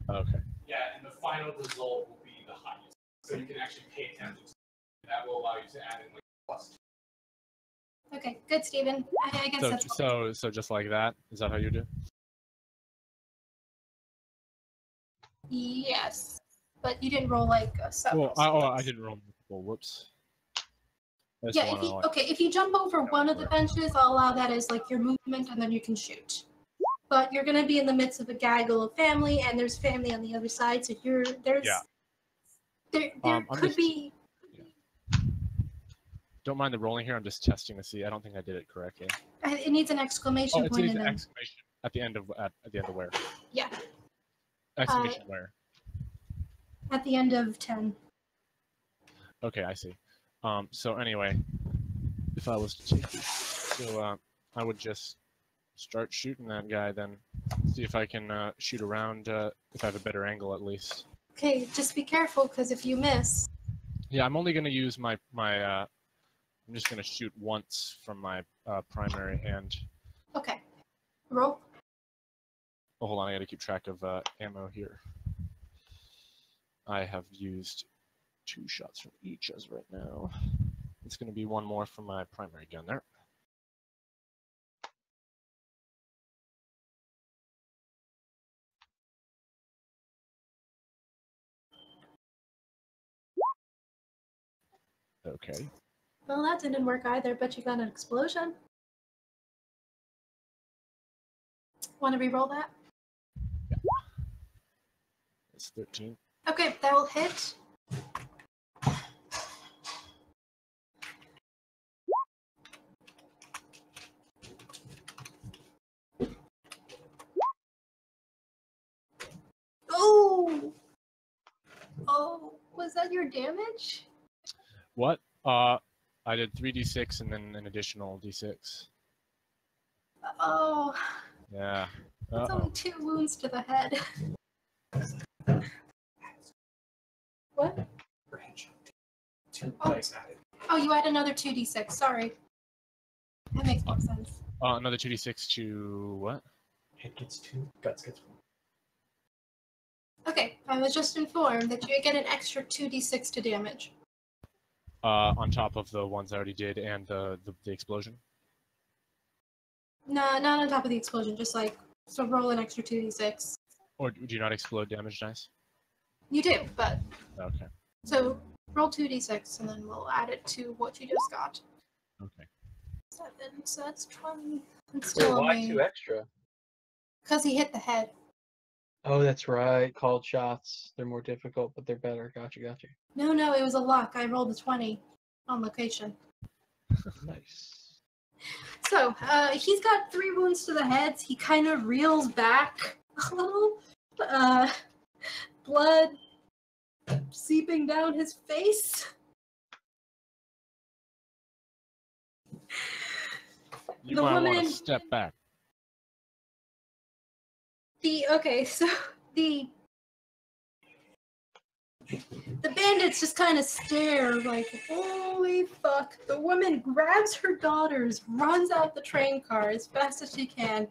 Speaker 2: Okay.
Speaker 4: Yeah, and the final result will be the highest. So you can actually pay attention to it. That will allow you to add in like +2.
Speaker 1: Okay, good, Steven. I guess that's
Speaker 2: So just like that? Is that how you do?
Speaker 1: Yes, but you didn't roll like a sub.
Speaker 2: Well, I didn't roll multiple. Whoops.
Speaker 1: Yeah, if you jump over one of the benches, I'll allow that as like your movement, and then you can shoot. But you're gonna be in the midst of a gaggle of family, and there's family on the other side, so there could be.
Speaker 2: Yeah. Don't mind the rolling here. I'm just testing to see. I don't think I did it correctly.
Speaker 1: It needs an exclamation
Speaker 2: it
Speaker 1: point.
Speaker 2: needs an exclamation at the end of where?
Speaker 1: Yeah.
Speaker 2: Exclamation where?
Speaker 1: At the end of 10.
Speaker 2: Okay, I see. So anyway, if I was to take this, so I would just start shooting that guy, then see if I can shoot around if I have a better angle at least.
Speaker 1: Okay, just be careful, because if you miss.
Speaker 2: Yeah, I'm only going to use my I'm just going to shoot once from my primary hand.
Speaker 1: Okay. Roll.
Speaker 2: Oh, hold on, I got to keep track of ammo here. I have used 2 shots from each as right now. It's going to be 1 more from my primary gun there. Okay.
Speaker 1: Well, that didn't work either, but you got an explosion. Want to re-roll that?
Speaker 2: Yeah. It's 13.
Speaker 1: Okay, that will hit. Oh! Oh, was that your damage?
Speaker 2: What? I did 3d6 and then an additional d6.
Speaker 1: Oh.
Speaker 2: Yeah.
Speaker 1: It's only 2 wounds to the head. What?
Speaker 4: 2 dice added.
Speaker 1: Oh, you add another 2d6. Sorry. That makes more sense.
Speaker 2: Another 2d6 to what?
Speaker 4: Hit gets 2, guts gets 1.
Speaker 1: Okay, I was just informed that you get an extra 2d6 to damage.
Speaker 2: On top of the ones I already did and the explosion.
Speaker 1: No, not on top of the explosion, just like, so roll an extra 2d6.
Speaker 2: Or do you not explode damage dice?
Speaker 1: You do, but,
Speaker 2: Okay.
Speaker 1: so roll 2d6 and then we'll add it to what you just got.
Speaker 2: Okay.
Speaker 1: 7, so that's 20. And
Speaker 3: Wait,
Speaker 1: still
Speaker 3: why
Speaker 1: only...
Speaker 3: 2 extra?
Speaker 1: Because he hit the head.
Speaker 3: Oh, that's right. Called shots. They're more difficult, but they're better. Gotcha.
Speaker 1: No, it was a luck. I rolled a 20 on location.
Speaker 3: Nice.
Speaker 1: So, he's got 3 wounds to the head. He kind of reels back a little. Blood seeping down his face.
Speaker 2: You
Speaker 1: The
Speaker 2: might want
Speaker 1: woman-
Speaker 2: to step back.
Speaker 1: So the bandits just kind of stare like, holy fuck. The woman grabs her daughters, runs out the train car as fast as she can,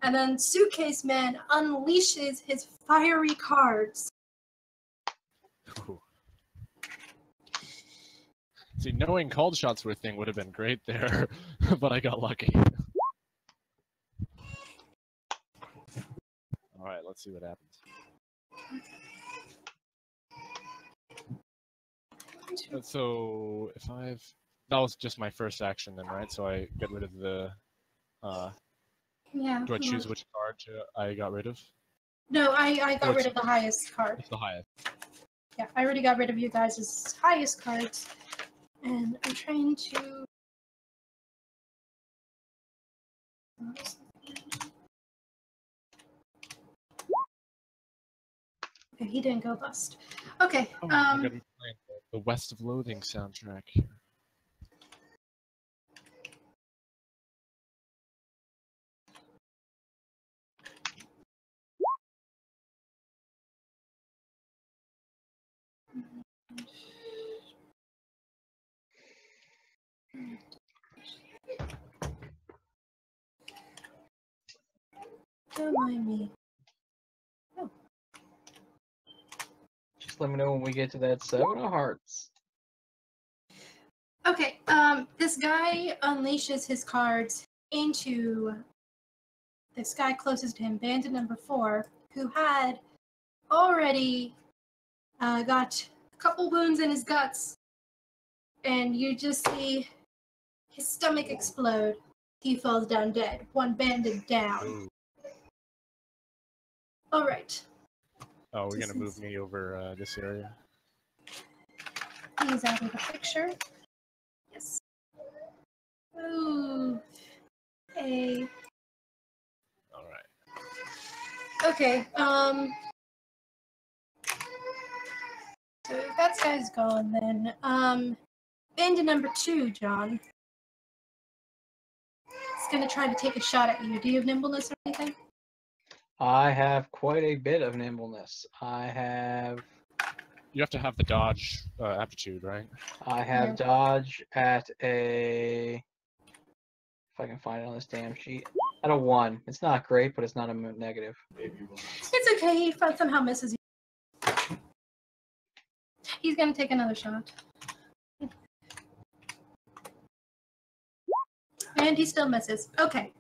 Speaker 1: and then Suitcase Man unleashes his fiery cards.
Speaker 2: Ooh. See, knowing called shots were a thing would have been great there, but I got lucky. Alright, let's see what happens. So, if I've... That was just my first action then, right? So I get rid of the...
Speaker 1: Yeah.
Speaker 2: do I choose which card I got rid of?
Speaker 1: No, I got
Speaker 2: Or
Speaker 1: rid
Speaker 2: it's-
Speaker 1: of the highest card.
Speaker 2: It's the highest.
Speaker 1: Yeah, I already got rid of you guys' highest cards. And I'm trying to... Okay, he didn't go bust. Okay,
Speaker 2: Oh, I'm gonna be playing the West of Loathing soundtrack here.
Speaker 1: don't mind me.
Speaker 3: Just let me know when we get to that 7 of hearts.
Speaker 1: Okay, this guy unleashes his cards into this guy closest to him, bandit number 4, who had already got a couple wounds in his guts, and you just see his stomach explode. He falls down dead. One bandit down.
Speaker 2: Ooh.
Speaker 1: All right.
Speaker 2: Oh, we're gonna move me over this area.
Speaker 1: He's out of the picture. Yes. Ooh. Hey.
Speaker 2: Alright.
Speaker 1: Okay, so that guy's gone then. Bandit number 2, John. He's gonna try to take a shot at you. Do you have nimbleness or anything?
Speaker 3: I have quite a bit of nimbleness.
Speaker 2: You have to have the dodge aptitude, right?
Speaker 3: I have dodge at a... If I can find it on this damn sheet. At a 1. It's not great, but it's not a negative.
Speaker 4: Maybe we'll
Speaker 1: It's okay, he somehow misses you. He's gonna take another shot. And he still misses. Okay.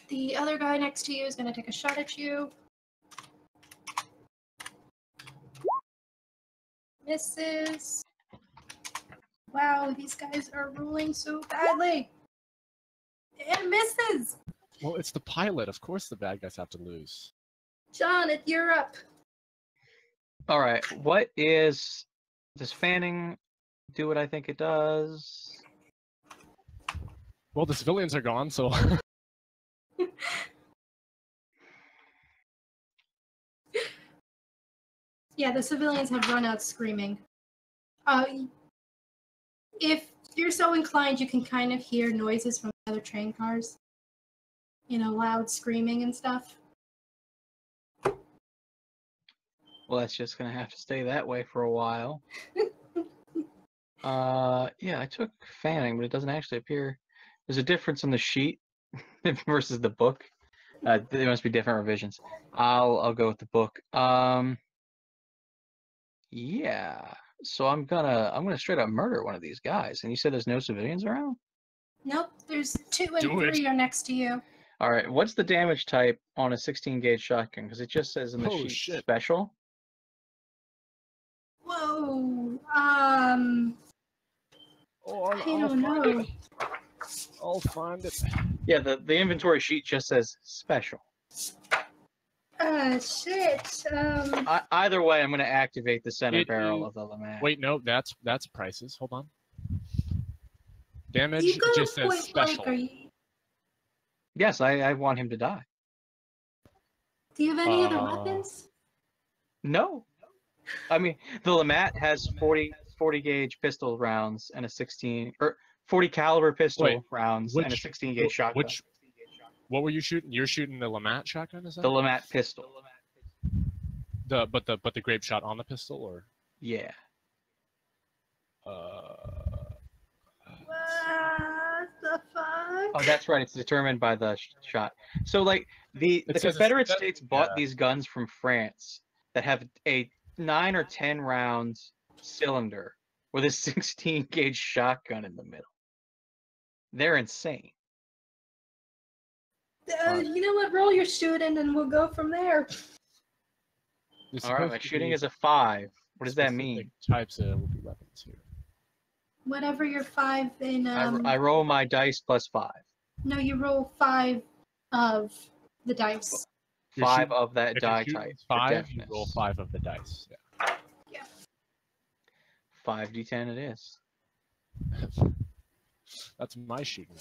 Speaker 1: The other guy next to you is gonna take a shot at you. Misses. Wow, these guys are rolling so badly. And misses!
Speaker 2: Well, it's the pilot. Of course the bad guys have to lose.
Speaker 1: John, you're up.
Speaker 3: Alright, what is... Does fanning do what I think it does?
Speaker 2: Well, the civilians are gone, so...
Speaker 1: Yeah, the civilians have run out screaming. If you're so inclined, you can kind of hear noises from the other train cars. You know, loud screaming and stuff.
Speaker 3: Well, that's just gonna have to stay that way for a while. Yeah, I took fanning, but it doesn't actually appear. There's a difference in the sheet versus the book. There must be different revisions. I'll go with the book. Yeah. So I'm gonna straight up murder one of these guys. And you said there's no civilians around?
Speaker 1: Nope, there's 2 and
Speaker 2: Do it.
Speaker 1: 3 are next to you.
Speaker 3: All right. What's the damage type on a 16 gauge shotgun? Because it just says in the
Speaker 2: Oh,
Speaker 3: sheet
Speaker 2: shit.
Speaker 3: special.
Speaker 1: Whoa.
Speaker 2: Oh,
Speaker 1: I don't know.
Speaker 2: I'll find it.
Speaker 3: Yeah, the inventory sheet just says special.
Speaker 1: Shit.
Speaker 3: Either way, I'm gonna activate the center
Speaker 2: It
Speaker 3: barrel
Speaker 2: is-
Speaker 3: of the Lamat.
Speaker 2: Wait, no, that's prices. Hold on. Damage
Speaker 1: You got
Speaker 2: just
Speaker 1: a
Speaker 2: says
Speaker 1: point blank,
Speaker 2: special.
Speaker 1: are you?
Speaker 3: Yes, I want him to die.
Speaker 1: Do you have any other weapons?
Speaker 3: No. I mean, the Lamat has 40 gauge pistol rounds and a 16 or 40 caliber pistol
Speaker 2: Wait,
Speaker 3: rounds and a 16 gauge shotgun.
Speaker 2: What were you shooting? You're shooting the Lamat shotgun, is that?
Speaker 3: The Lamat pistol.
Speaker 2: But the grape shot on the pistol, or
Speaker 3: Yeah.
Speaker 1: What the fuck?
Speaker 3: Oh, that's right. It's determined by the shot. So, like, the
Speaker 2: It says
Speaker 3: Confederate
Speaker 2: it's-
Speaker 3: States bought
Speaker 2: yeah.
Speaker 3: these guns from France that have a 9 or 10 round cylinder with a 16 gauge shotgun in the middle. They're insane.
Speaker 1: You know what? Roll your shooting and we'll go from there.
Speaker 2: There's
Speaker 3: All right, my
Speaker 2: supposed to
Speaker 3: shooting
Speaker 2: be
Speaker 3: is a 5. What does that
Speaker 2: specific
Speaker 3: mean?
Speaker 2: Types of weapons here.
Speaker 1: Whatever your 5 in
Speaker 3: I roll my dice plus 5.
Speaker 1: no, you roll 5 of the dice.
Speaker 2: You're
Speaker 3: 5
Speaker 2: shooting-
Speaker 3: of that
Speaker 2: If you're
Speaker 3: die
Speaker 2: shooting
Speaker 3: type. for
Speaker 2: 5, you
Speaker 3: deafness.
Speaker 2: roll 5 of the dice.
Speaker 3: 5d10 it is.
Speaker 2: Yeah. That's my shooting.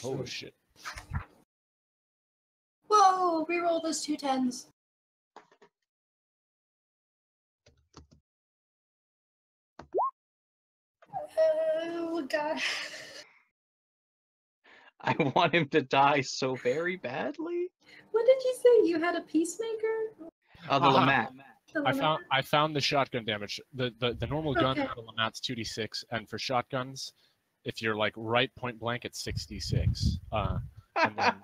Speaker 2: Oh shit.
Speaker 1: Whoa! Reroll those 2 10s. Oh god.
Speaker 3: I want him to die so very badly.
Speaker 1: What did you say? You had a peacemaker?
Speaker 3: The
Speaker 2: Aha.
Speaker 3: Lamat.
Speaker 1: The
Speaker 2: I found the shotgun damage. The normal gun
Speaker 1: Okay.
Speaker 2: for the Lamat's 2d6, and for shotguns, if you're like right point blank, it's 6d6. And then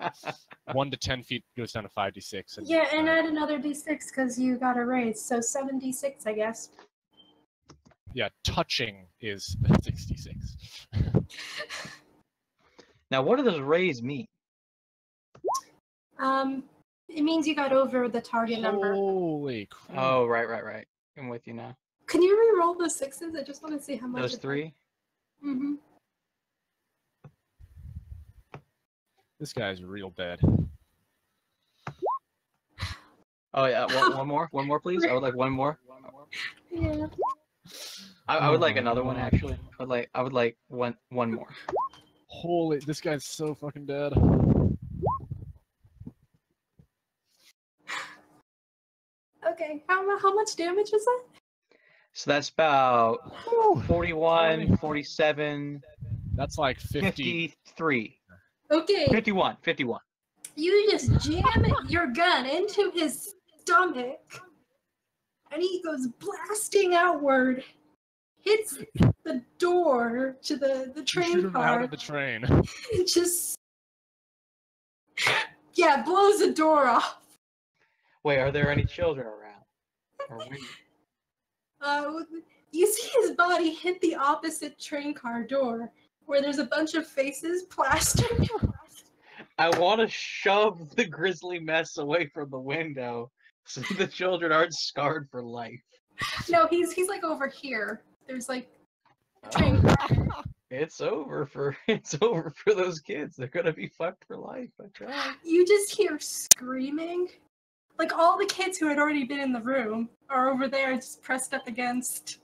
Speaker 2: 1 to 10 feet goes down to 5d6. And,
Speaker 1: Yeah, and add another d6 because you got a raise, so 7d6, I guess.
Speaker 2: yeah, touching is 66.
Speaker 3: Now, what do those rays mean?
Speaker 1: It means you got over the target number.
Speaker 2: Holy crap!
Speaker 3: Oh, right. I'm with you now.
Speaker 1: Can you re-roll those 6s? I just want to see how much.
Speaker 3: Those 3?
Speaker 1: Mm-hmm.
Speaker 2: This guy's real dead.
Speaker 3: Oh yeah, one more, please. I would like one more.
Speaker 1: Yeah.
Speaker 3: I would like another one actually. I would like one more.
Speaker 2: Holy, this guy's so fucking dead.
Speaker 1: Okay. How much damage is that?
Speaker 3: So that's about 41, 47,
Speaker 2: That's like 50.
Speaker 3: 53,
Speaker 1: Okay.
Speaker 3: 51.
Speaker 1: You just jam your gun into his stomach, and he goes blasting outward, hits the door to the
Speaker 2: You
Speaker 1: train
Speaker 2: shoot him out
Speaker 1: car.
Speaker 2: of the train.
Speaker 1: It just blows the door off.
Speaker 3: Wait, are there any children around? Or women?
Speaker 1: You see his body hit the opposite train car door, where there's a bunch of faces plastered.
Speaker 3: I want to shove the grisly mess away from the window so the children aren't scarred for life.
Speaker 1: No, he's like over here. There's like a train car.
Speaker 3: It's over for those kids. They're gonna be fucked for life. I tried.
Speaker 1: You just hear screaming. Like all the kids who had already been in the room are over there just pressed up against.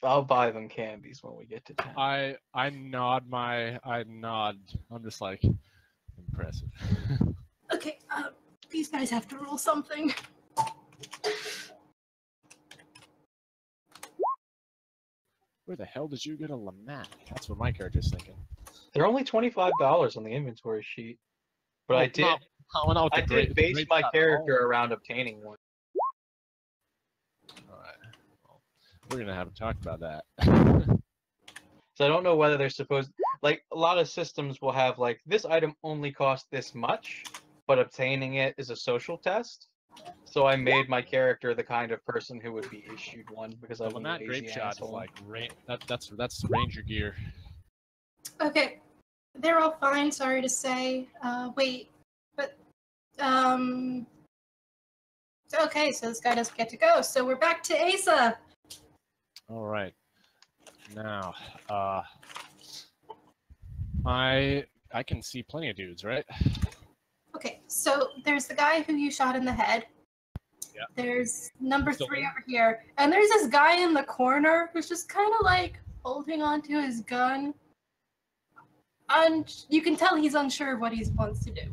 Speaker 3: I'll buy them candies when we get to town.
Speaker 2: I nod. I'm just like impressive.
Speaker 1: Okay, these guys have to roll something.
Speaker 2: Where the hell did you get a Lamat? That's what my character's thinking.
Speaker 3: They're only $25 on the inventory sheet, but I did.
Speaker 2: Not with
Speaker 3: I
Speaker 2: the
Speaker 3: did
Speaker 2: great,
Speaker 3: base
Speaker 2: great
Speaker 3: my
Speaker 2: shot.
Speaker 3: character around obtaining one.
Speaker 2: All right. Well, we're gonna have to talk about that.
Speaker 3: So I don't know whether they're supposed. Like a lot of systems will have like this item only costs this much, but obtaining it is a social test. So I made my character the kind of person who would be issued one because I
Speaker 2: Well,
Speaker 3: was
Speaker 2: that
Speaker 3: an
Speaker 2: grape
Speaker 3: lazy
Speaker 2: shot is
Speaker 3: asshole.
Speaker 2: like that's ranger gear.
Speaker 1: Okay, they're all fine. Sorry to say. Wait, but okay, so this guy doesn't get to go. So we're back to Asa.
Speaker 2: All right. Now, I can see plenty of dudes, right?
Speaker 1: Okay, so there's the guy who you shot in the head.
Speaker 2: Yeah.
Speaker 1: There's number
Speaker 2: Still
Speaker 1: 3
Speaker 2: there?
Speaker 1: over here, and there's this guy in the corner who's just kind of like holding onto his gun. And you can tell he's unsure of what he wants to do.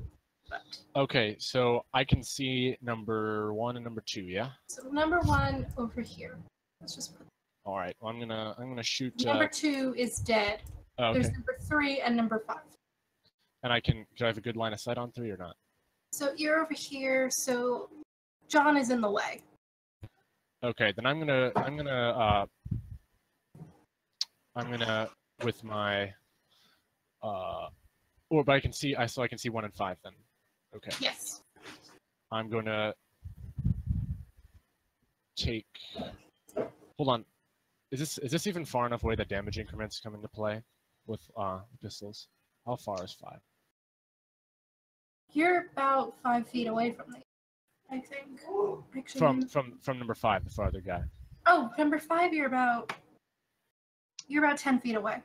Speaker 1: But
Speaker 2: Okay, so I can see number 1 and number 2. Yeah.
Speaker 1: so number 1 over here. Let's just put
Speaker 2: All right. Well, I'm gonna shoot.
Speaker 1: number 2 is dead.
Speaker 2: Okay.
Speaker 1: There's number 3 and number 5.
Speaker 2: And can I have a good line of sight on 3 or not?
Speaker 1: So you're over here. So John is in the way.
Speaker 2: Okay, then I'm gonna with my but I can see 1 and 5 then. Okay.
Speaker 1: Yes.
Speaker 2: I'm gonna take. Hold on. Is this even far enough away that damage increments come into play with pistols? How far is 5?
Speaker 1: You're about 5 feet away from me, I think. Actually,
Speaker 2: From number 5, the farther guy.
Speaker 1: oh, number 5, you're about 10 feet away.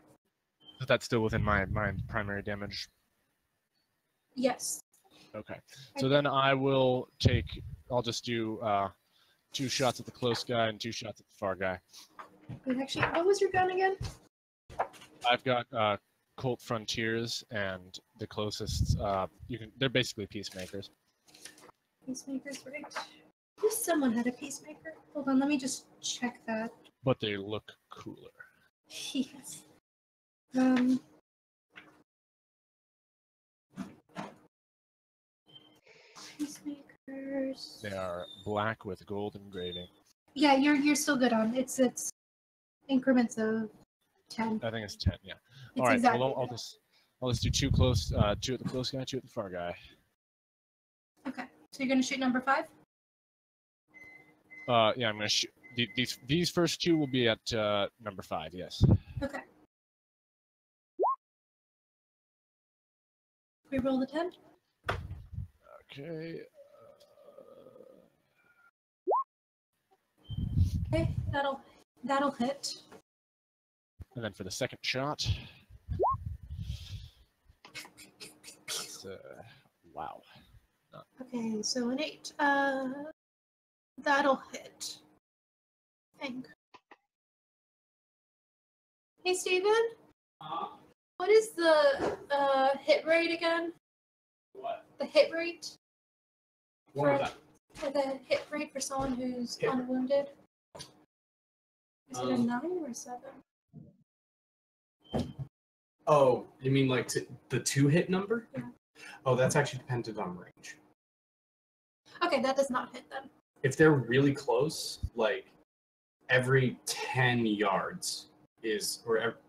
Speaker 2: But that's still within my primary damage.
Speaker 1: Yes.
Speaker 2: Okay. So then I'll just do 2 shots at the close guy and 2 shots at the far guy.
Speaker 1: And actually, what was your gun again?
Speaker 2: I've got Colt Frontiers, and the closest they're basically peacemakers.
Speaker 1: Peacemakers, right? Wish someone had a peacemaker. Hold on, let me just check that.
Speaker 2: But they look cooler.
Speaker 1: Yes. Peacemakers.
Speaker 2: They are black with gold engraving.
Speaker 1: Yeah, you're still good on. It's increments of 10.
Speaker 2: I think it's 10. Yeah.
Speaker 1: It's
Speaker 2: All right.
Speaker 1: exactly
Speaker 2: Well, I'll just do 2 close, 2 at the close guy, 2 at the far guy.
Speaker 1: Okay. So you're gonna shoot number 5?
Speaker 2: Yeah, I'm gonna shoot. These first 2 will be at number 5. Yes.
Speaker 1: Okay. We roll the 10.
Speaker 2: Okay.
Speaker 1: Okay, that'll hit.
Speaker 2: And then for the second shot. That's, wow.
Speaker 1: Okay, so an 8. That'll hit. Dang. Hey, Steven? What is the hit rate again?
Speaker 4: What?
Speaker 1: The hit rate?
Speaker 4: What was that?
Speaker 1: For the hit rate for someone who's
Speaker 4: Hit rate.
Speaker 1: unwounded? Is it a 9 or a 7?
Speaker 4: Oh, you mean like the 2-hit number?
Speaker 1: Yeah.
Speaker 4: Oh, that's actually dependent on range.
Speaker 1: Okay, that does not hit then.
Speaker 4: If they're really close, like every 10 yards is,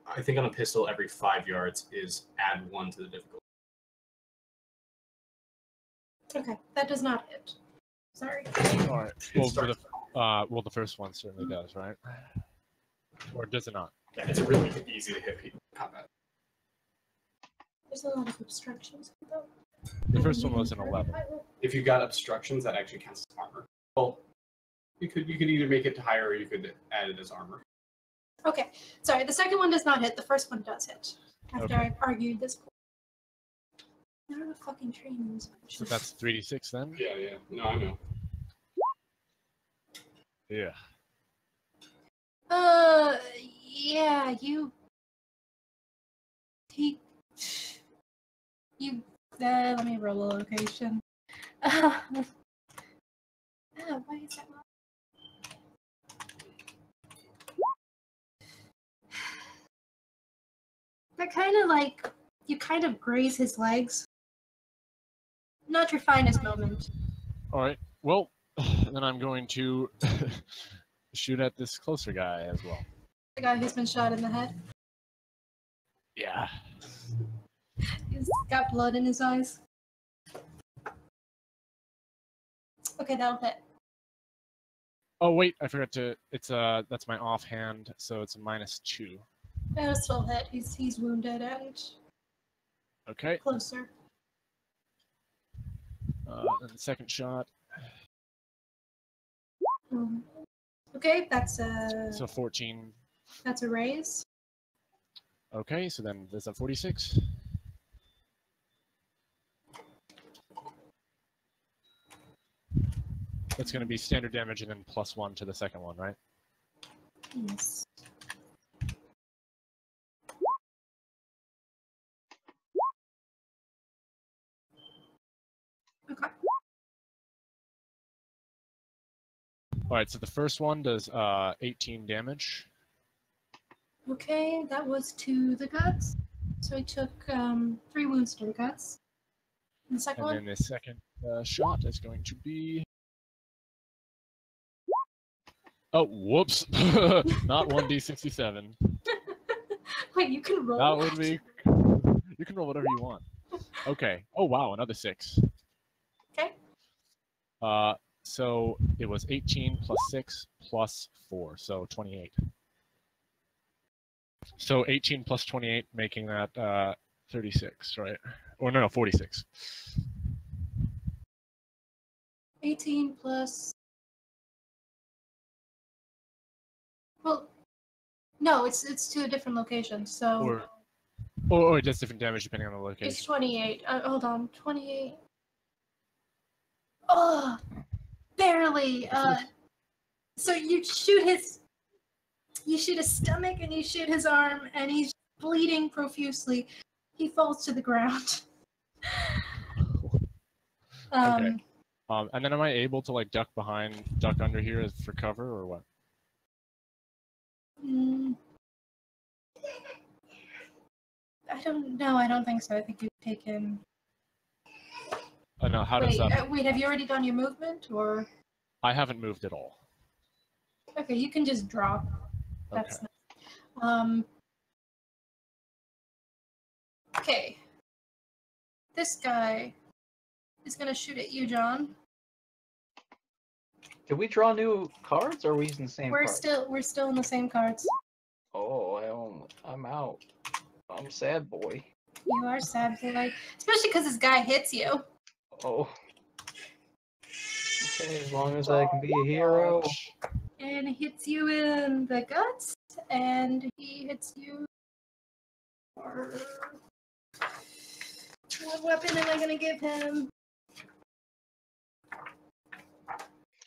Speaker 4: I think on a pistol, every 5 yards is add 1 to the difficulty.
Speaker 1: Okay, that does not hit. Sorry.
Speaker 2: All right. Well, the first one certainly does, right? Or does it not?
Speaker 4: Yeah, it's really easy to hit people in combat.
Speaker 1: There's a lot of obstructions. Though.
Speaker 2: The first one was an 11.
Speaker 4: If you got obstructions, that actually counts as armor. Well, you could either make it to higher or you could add it as armor.
Speaker 1: Okay, sorry. The second one does not hit. The first one does hit. After
Speaker 2: Okay.
Speaker 1: I've argued this. There are fucking trains.
Speaker 2: So that's 3d6 then?
Speaker 4: Yeah. No, I know.
Speaker 2: Yeah.
Speaker 1: Yeah, let me roll a location. Why is that not? That kind of like You kind of graze his legs. Not your finest moment.
Speaker 2: All right. Well, then I'm going to shoot at this closer guy as well.
Speaker 1: The guy who's been shot in the head.
Speaker 2: Yeah.
Speaker 1: He's got blood in his eyes. Okay, that'll hit.
Speaker 2: Oh wait, I forgot to. It's that's my offhand, so it's a -2.
Speaker 1: That'll still hit. He's wounded and
Speaker 2: Okay.
Speaker 1: closer.
Speaker 2: And the second shot.
Speaker 1: Okay, that's a
Speaker 2: So 14.
Speaker 1: that's a raise.
Speaker 2: Okay, so then there's a 46. That's going to be standard damage and then +1 to the second one, right?
Speaker 1: Yes. Okay.
Speaker 2: All right, so the first one does 18 damage.
Speaker 1: Okay, that was to the guts. So he took 3 wounds to the guts. And the second
Speaker 2: And
Speaker 1: one?
Speaker 2: then the second shot is going to be... Oh, whoops. Not 1d67.
Speaker 1: Wait, you can roll.
Speaker 2: That would be... You can roll whatever you want. Okay. Oh, wow, another 6.
Speaker 1: Okay.
Speaker 2: So it was 18 plus 6 plus 4, so 28. So 18 plus 28, making that 36, right? Or no, 46.
Speaker 1: 18 plus... Well, no, it's to a different location, so...
Speaker 2: Or it does different damage depending on the location.
Speaker 1: It's 28. Hold on, 28. Oh, barely. So you shoot his stomach and you shoot his arm, and he's bleeding profusely. He falls to the ground.
Speaker 2: Okay. And then am I able to like duck under here for cover or what?
Speaker 1: I don't know. I don't think so. I think you've taken.
Speaker 2: Oh no, how does that?
Speaker 1: Wait, have you already done your movement, or?
Speaker 2: I haven't moved at all.
Speaker 1: Okay, you can just drop. That's
Speaker 2: Okay.
Speaker 1: nice. Okay. This guy is gonna shoot at you, John.
Speaker 3: Did we draw new cards, or are we using the same
Speaker 1: We're
Speaker 3: cards?
Speaker 1: still in the same cards.
Speaker 3: Oh, I'm out. I'm a sad boy.
Speaker 1: You are sad boy, especially because this guy hits you.
Speaker 3: Oh. Okay, as long as I can be a hero.
Speaker 1: And he hits you in the guts, and he hits you for... What weapon am I going to give him?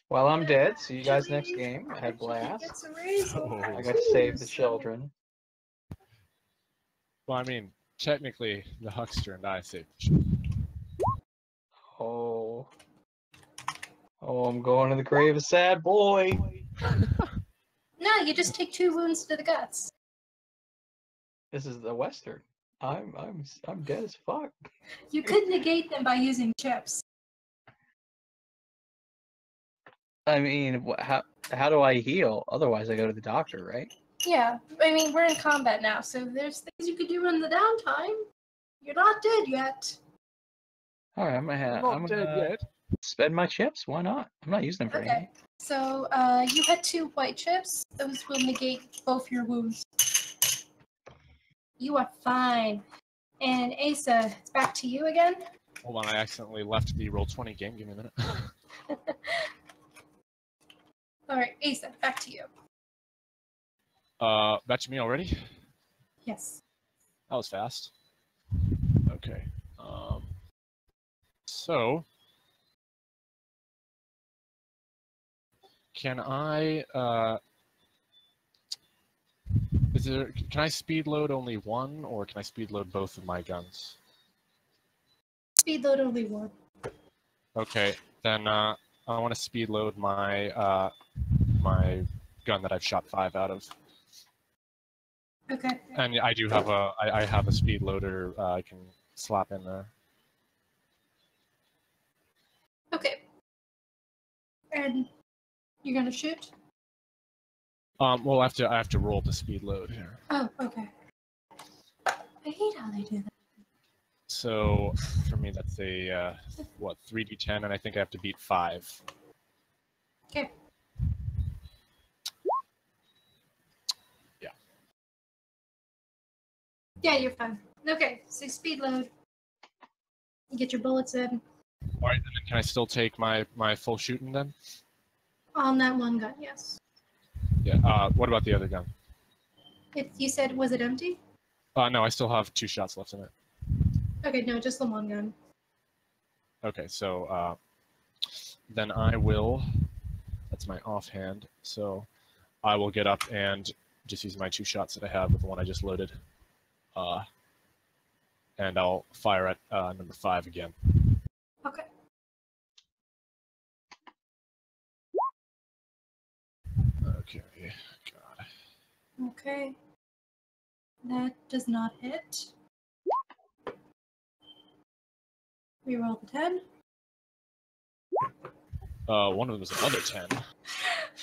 Speaker 3: Well, I'm dead. See you guys next game. I had
Speaker 1: Actually, he
Speaker 3: blast.
Speaker 1: gets a raise.
Speaker 3: I got to save the children.
Speaker 2: Well, I mean, technically, the huckster and I saved the children.
Speaker 3: Oh. Oh, I'm going to the grave a sad boy.
Speaker 1: No, you just take 2 wounds to the guts.
Speaker 3: This is the Westward. I'm dead as fuck.
Speaker 1: You could negate them by using chips.
Speaker 3: I mean, how do I heal? Otherwise, I go to the doctor, right?
Speaker 1: Yeah, I mean, we're in combat now, so there's things you could do in the downtime. You're not dead yet.
Speaker 3: All right, I'm gonna spend my chips. Why not? I'm not using them for anything.
Speaker 1: Okay, so you had 2 white chips. Those will negate both your wounds. You are fine. And Asa, it's back to you again.
Speaker 2: Hold on, I accidentally left the Roll20 game. Give me a minute.
Speaker 1: All right, Asa, back to you.
Speaker 2: Back to me already?
Speaker 1: Yes.
Speaker 2: That was fast. Okay. So can I can I speed load only one, or can I speed load both of my guns?
Speaker 1: Speed load only 1.
Speaker 2: Okay, then I want to speed load my my gun that I've shot 5 out of.
Speaker 1: Okay.
Speaker 2: And I do have I have a speed loader I can slap in there.
Speaker 1: Okay. And you're gonna shoot?
Speaker 2: Well, I have to roll the speed load here.
Speaker 1: Oh, okay. I hate how they do that.
Speaker 2: So for me, that's a what 3d10, and I think I have to beat 5.
Speaker 1: Okay.
Speaker 2: Yeah.
Speaker 1: Yeah, you're fine. Okay, so speed load. You get your bullets in
Speaker 2: All right, and then can I still take my full shooting then?
Speaker 1: on that one gun, yes.
Speaker 2: Yeah. What about the other gun?
Speaker 1: You said, was it empty?
Speaker 2: No, I still have 2 shots left in it.
Speaker 1: Okay, no, just the one gun.
Speaker 2: Okay, so then I will. That's my offhand. So I will get up and just use my 2 shots that I have with the one I just loaded. And I'll fire at number 5 again.
Speaker 1: Okay.
Speaker 2: Okay. God.
Speaker 1: Okay. That does not hit. Reroll the 10.
Speaker 2: One of them is another 10.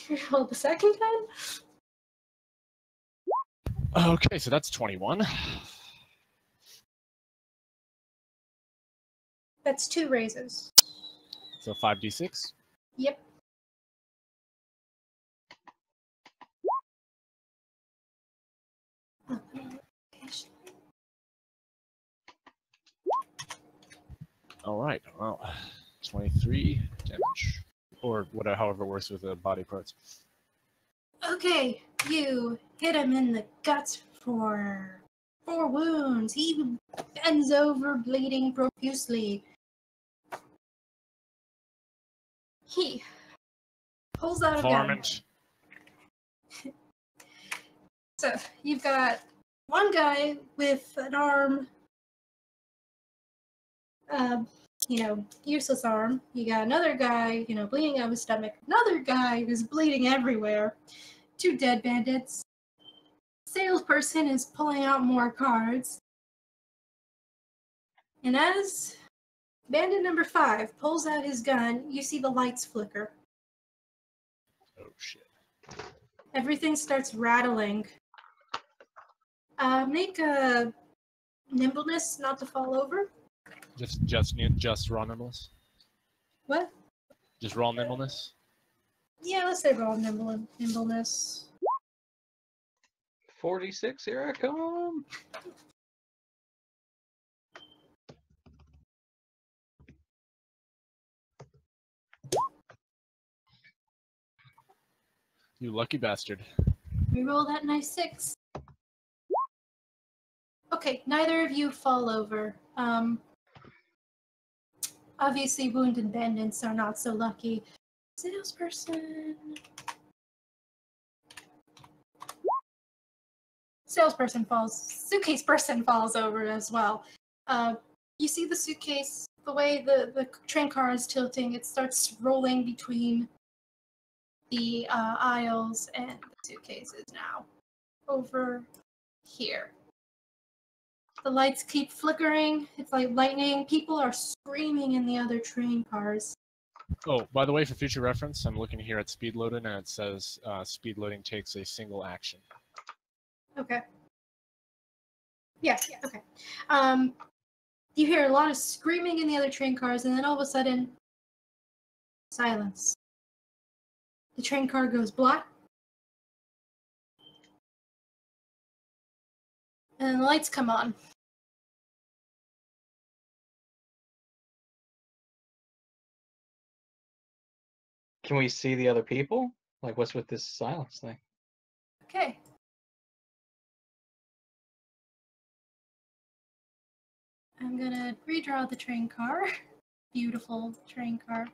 Speaker 1: Reroll the second 10.
Speaker 2: Okay, so that's 21.
Speaker 1: That's 2 raises.
Speaker 2: So 5d6.
Speaker 1: Yep.
Speaker 2: All right. Well, 23 damage, or whatever, however it works with the body parts.
Speaker 1: Okay, you hit him in the guts for 4 wounds. He bends over, bleeding profusely. He pulls out a gun.
Speaker 2: Varmint.
Speaker 1: So you've got one guy with an arm, useless arm. You got another guy, bleeding out of his stomach. Another guy who's bleeding everywhere. 2 dead bandits. Salesperson is pulling out more cards. And as bandit number 5 pulls out his gun, you see the lights flicker.
Speaker 2: Oh shit.
Speaker 1: Everything starts rattling. Make a nimbleness not to fall over.
Speaker 2: Just raw nimbleness.
Speaker 1: What?
Speaker 2: Just raw nimbleness.
Speaker 1: Yeah, let's say roll nimbleness.
Speaker 3: 46, here I come.
Speaker 2: You lucky bastard.
Speaker 1: Reroll that nice 6. Okay, neither of you fall over. Obviously, wounded bandits are not so lucky. Salesperson falls. Suitcase person falls over as well. You see the suitcase, the way the train car is tilting, it starts rolling between the aisles, and the suitcase is now over here. The lights keep flickering. It's like lightning. People are screaming in the other train cars.
Speaker 2: Oh, by the way, for future reference, I'm looking here at speed loading, and it says speed loading takes a single action.
Speaker 1: Okay. Yeah, okay. You hear a lot of screaming in the other train cars, and then all of a sudden, silence. The train car goes black. And then the lights come on.
Speaker 3: Can we see the other people? Like, what's with this silence thing?
Speaker 1: Okay. I'm gonna redraw the train car. Beautiful train car.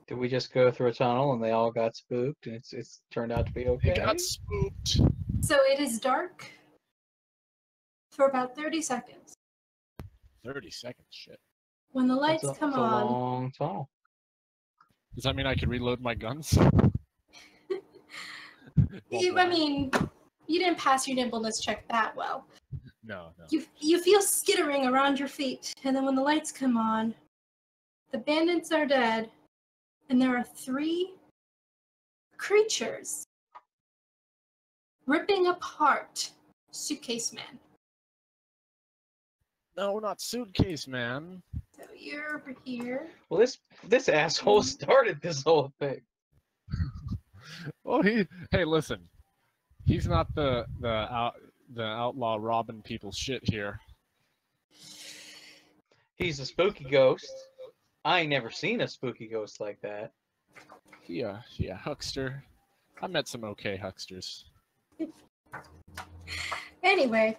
Speaker 3: Did we just go through a tunnel and they all got spooked and it's turned out to be okay?
Speaker 2: They got spooked.
Speaker 1: So it is dark for about 30 seconds.
Speaker 2: 30 seconds, shit.
Speaker 1: When the lights
Speaker 3: That's
Speaker 1: come
Speaker 3: a
Speaker 1: on,
Speaker 3: long tunnel.
Speaker 2: Does that mean I can reload my guns?
Speaker 1: I mean, you didn't pass your nimbleness check that well.
Speaker 2: No.
Speaker 1: You feel skittering around your feet, and then when the lights come on, the bandits are dead, and there are 3 creatures ripping apart Suitcase Man.
Speaker 2: No, not Suitcase Man.
Speaker 1: So you're over here.
Speaker 3: Well, this asshole started this whole thing.
Speaker 2: Well, hey, listen. He's not the outlaw robbing people's shit here.
Speaker 3: He's a spooky ghost. I ain't never seen a spooky ghost like that.
Speaker 2: Yeah, huckster. I met some okay hucksters.
Speaker 1: Anyway,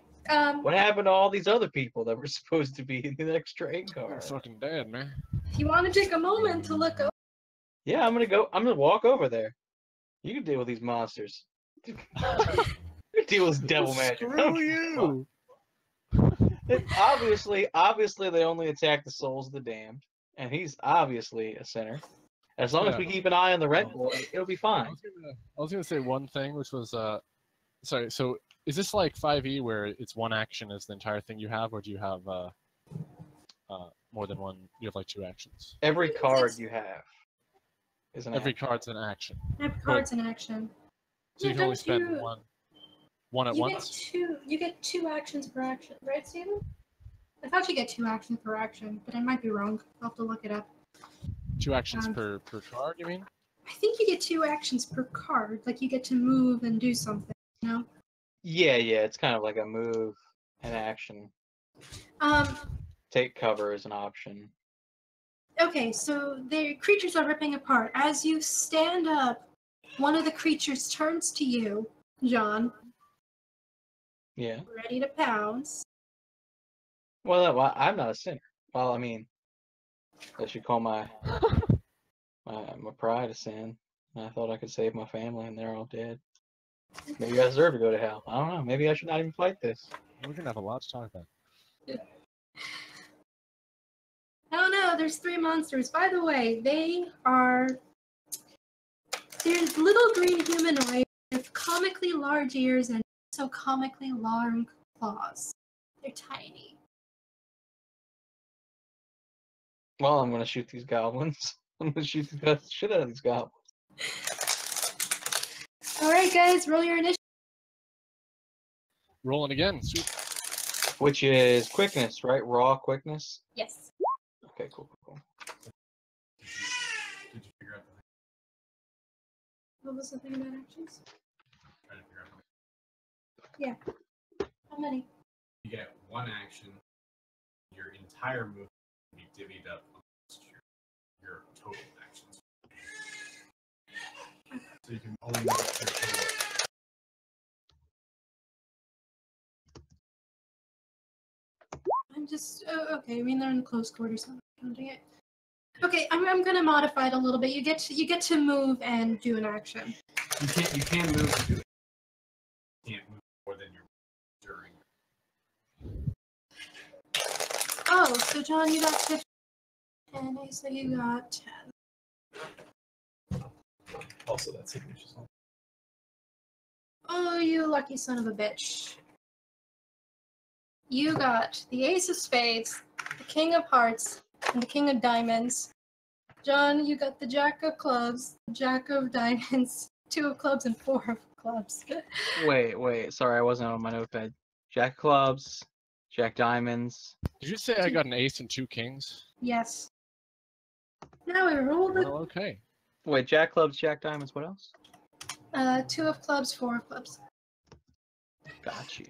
Speaker 3: What happened to all these other people that were supposed to be in the next train car?
Speaker 2: They're fucking dead, man.
Speaker 1: if you want to take a moment to look over,
Speaker 3: Yeah, I'm gonna walk over there. You can deal with these monsters. You deal with devil magic. I don't
Speaker 2: Screw
Speaker 3: give a
Speaker 2: you!
Speaker 3: fuck. Obviously, they only attack the souls of the damned, and he's obviously a sinner. As long as we keep an eye on the red boy, it'll be
Speaker 2: I
Speaker 3: fine.
Speaker 2: was gonna say one thing, which was sorry. So is this like 5e where it's one action is the entire thing you have, or do you have more than one? You have like 2 actions.
Speaker 3: Every card you have is an
Speaker 2: Every
Speaker 3: action.
Speaker 2: card's an action.
Speaker 1: every card's in action.
Speaker 2: So you can only spend one at
Speaker 1: You
Speaker 2: once.
Speaker 1: get 2 actions per action, right, Steven? I thought you get 2 actions per action, but I might be wrong. I'll have to look it up.
Speaker 2: 2 actions per card, you mean?
Speaker 1: I think you get 2 actions per card. Like you get to move and do something, you know?
Speaker 3: Yeah, it's kind of like a move, an action. Take cover is an option.
Speaker 1: Okay, so the creatures are ripping apart. As you stand up, one of the creatures turns to you, John,
Speaker 3: Yeah.
Speaker 1: ready to pounce.
Speaker 3: Well, I'm not a sinner. Well, I mean, I should call my pride a sin. I thought I could save my family, and they're all dead. Maybe I deserve to go to hell. I don't know. Maybe I should not even fight this.
Speaker 2: We're gonna have a lot to talk about.
Speaker 1: I don't know, there's 3 monsters. By the way, they're little green humanoids with comically large ears and so comically long claws. They're tiny.
Speaker 3: Well, I'm gonna shoot these goblins. I'm gonna shoot the shit out of these goblins.
Speaker 1: Alright guys, roll your initiative.
Speaker 2: Rolling again. Sweet.
Speaker 3: Which is quickness, right? Raw quickness.
Speaker 1: Yes.
Speaker 3: Okay, cool.
Speaker 4: Did you figure out
Speaker 1: What was the thing about actions?
Speaker 4: trying to figure out
Speaker 1: How many?
Speaker 4: you get 1 action, your entire move can be divvied up amongst your total actions. So you can only move your total.
Speaker 1: I'm just okay. I mean, they're in close quarters, so I'm not counting it. Okay, I'm gonna modify it a little bit. You get to move and do an action.
Speaker 4: You can't move and do it. You can't move more than your during.
Speaker 1: Oh, so John, you got 15, and Asa, you got 10.
Speaker 4: Also, that's signature.
Speaker 1: Oh, you lucky son of a bitch. You got the Ace of Spades, the King of Hearts, and the King of Diamonds. John, you got the Jack of Clubs, the Jack of Diamonds, 2 of Clubs, and 4 of Clubs.
Speaker 3: Wait. Sorry, I wasn't on my notepad. Jack clubs, Jack diamonds.
Speaker 2: Did you say I got an ace and 2 kings?
Speaker 1: Yes. Now we roll the
Speaker 2: Well, okay.
Speaker 3: Wait, Jack clubs, Jack diamonds. What else?
Speaker 1: 2 of Clubs, 4 of Clubs.
Speaker 3: Got you.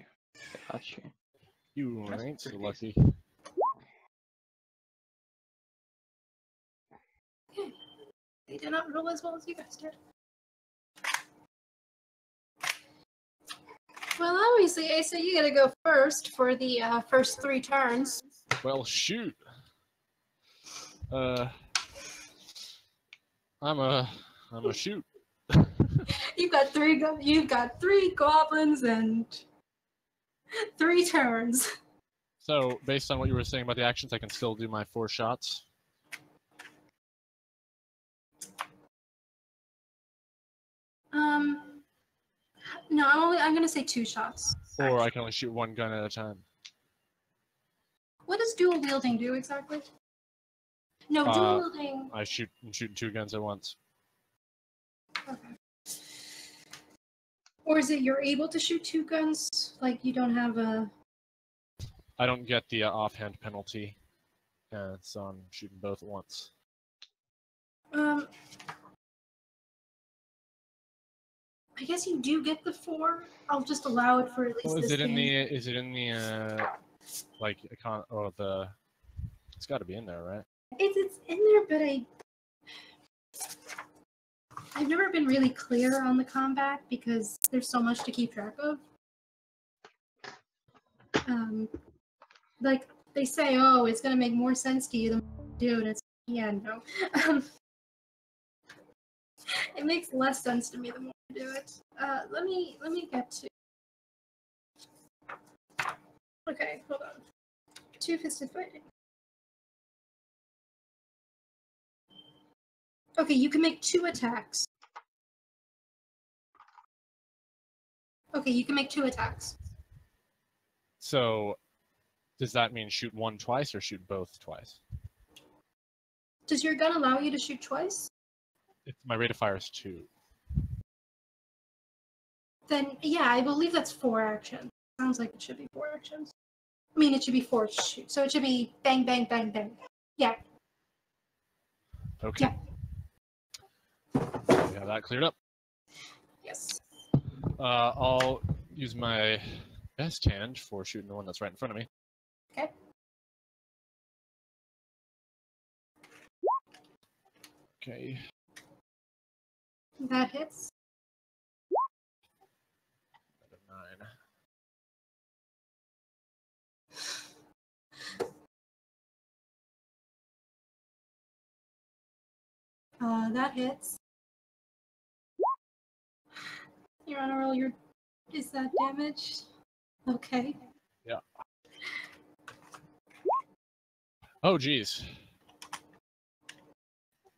Speaker 2: You
Speaker 3: That's
Speaker 2: ain't so
Speaker 3: pretty
Speaker 2: lucky.
Speaker 1: Okay. They did not roll as well as you guys did. Well, obviously, Asa, you gotta go first for the first 3 turns.
Speaker 2: Well, shoot. I'm a shoot.
Speaker 1: You've got 3 goblins and 3 turns.
Speaker 2: So, based on what you were saying about the actions, I can still do my 4 shots.
Speaker 1: No, I'm gonna say 2 shots.
Speaker 2: Or I can only shoot one gun at a time.
Speaker 1: What does dual wielding do exactly? No, dual wielding.
Speaker 2: I shoot 2 guns at once.
Speaker 1: Okay. Or is it you're able to shoot 2 guns? Like you don't have a.
Speaker 2: I don't get the offhand penalty, so I'm shooting both at once.
Speaker 1: I guess you do get the 4. I'll just allow it for at least
Speaker 2: Well,
Speaker 1: this game.
Speaker 2: Is it in the like the? It's got to be in there, right?
Speaker 1: It's in there, but I've never been really clear on the combat because there's so much to keep track of. Like they say, oh, it's gonna make more sense to you than you do, and it's no. It makes less sense to me the more I do it. Let me get to. Okay, hold on. 2-fisted fighting. Okay, you can make 2 attacks. Okay, you can make 2 attacks.
Speaker 2: So, does that mean shoot one twice or shoot both twice?
Speaker 1: Does your gun allow you to shoot twice?
Speaker 2: My rate of fire is 2.
Speaker 1: Then, yeah, I believe that's 4 actions. Sounds like it should be 4 actions. I mean, it should be 4 shoot. So it should be bang, bang, bang, bang. Yeah.
Speaker 2: Okay.
Speaker 1: Yeah.
Speaker 2: We have that cleared up.
Speaker 1: Yes.
Speaker 2: I'll use my best hand for shooting the one that's right in front of me.
Speaker 1: Okay.
Speaker 2: Okay.
Speaker 1: That hits.
Speaker 2: 9.
Speaker 1: That hits. You're on a roll. Is that damage? Okay.
Speaker 2: Yeah. Oh, geez.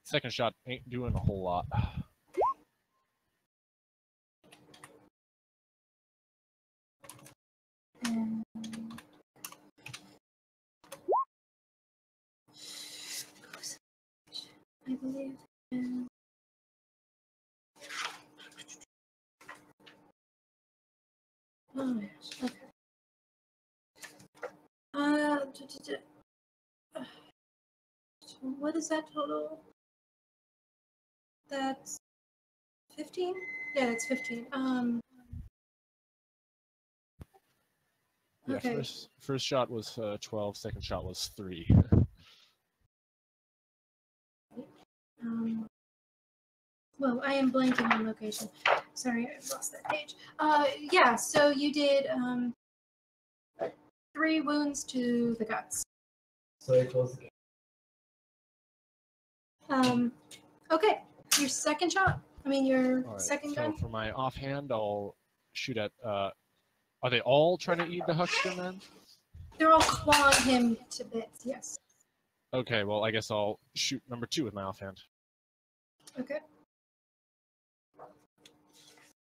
Speaker 2: Second shot ain't doing a whole lot.
Speaker 1: I believe. Oh yes. Okay. So what is that total? That's 15? Yeah, that's 15.
Speaker 2: Yeah,
Speaker 1: Okay.
Speaker 2: first shot was 12, second shot was 3.
Speaker 1: Well, I am blanking on location. Sorry, I lost that page. Yeah, so you did 3 wounds to the guts.
Speaker 4: So I close the game.
Speaker 1: Okay, your second shot. I mean, your
Speaker 2: All right,
Speaker 1: second
Speaker 2: so
Speaker 1: gun.
Speaker 2: for my offhand, I'll shoot at. Are they all trying to eat the huckster man?
Speaker 1: They're all clawing him to bits. Yes.
Speaker 2: Okay, well, I guess I'll shoot number 2 with my offhand.
Speaker 1: Okay.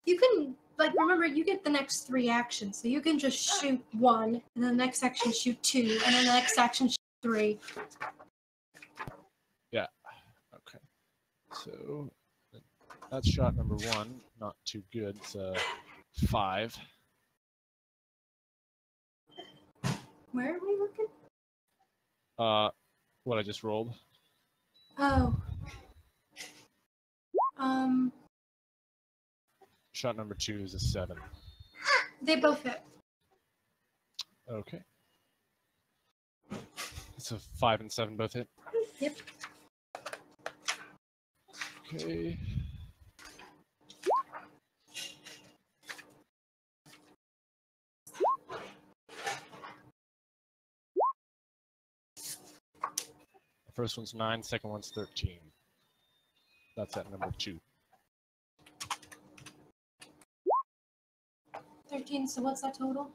Speaker 1: You can, like, remember, you get the next 3 actions, so you can just shoot 1, and then the next action shoot 2, and then the next action shoot 3.
Speaker 2: Yeah. Okay. So that's shot number 1. Not too good. It's 5.
Speaker 1: Where are we looking?
Speaker 2: What I just rolled.
Speaker 1: Oh.
Speaker 2: Shot number 2 is a 7.
Speaker 1: They both hit.
Speaker 2: Okay. So 5 and 7 both hit.
Speaker 1: Yep.
Speaker 2: Okay. The first one's 9, second one's 13. That's at number 2.
Speaker 1: 13, so what's that total?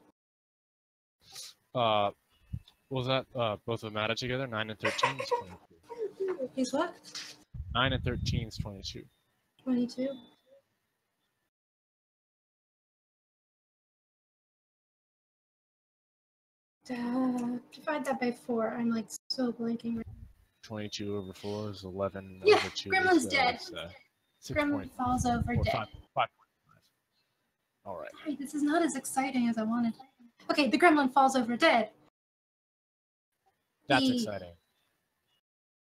Speaker 2: What was that both of them added together? 9 and 13 is 22.
Speaker 1: He's what?
Speaker 2: 9 and 13 is 22.
Speaker 1: 22. Divide that by 4. I'm like so blanking.
Speaker 2: 22 over 4 is 11
Speaker 1: Yeah,
Speaker 2: over 2.
Speaker 1: Gremlin's
Speaker 2: so
Speaker 1: dead.
Speaker 2: it's, 6
Speaker 1: Gremlin
Speaker 2: point,
Speaker 1: falls over
Speaker 2: or
Speaker 1: dead.
Speaker 2: 5.5. All right.
Speaker 1: Sorry, this is not as exciting as I wanted. Okay, the gremlin falls over dead.
Speaker 2: That's
Speaker 1: The
Speaker 2: exciting.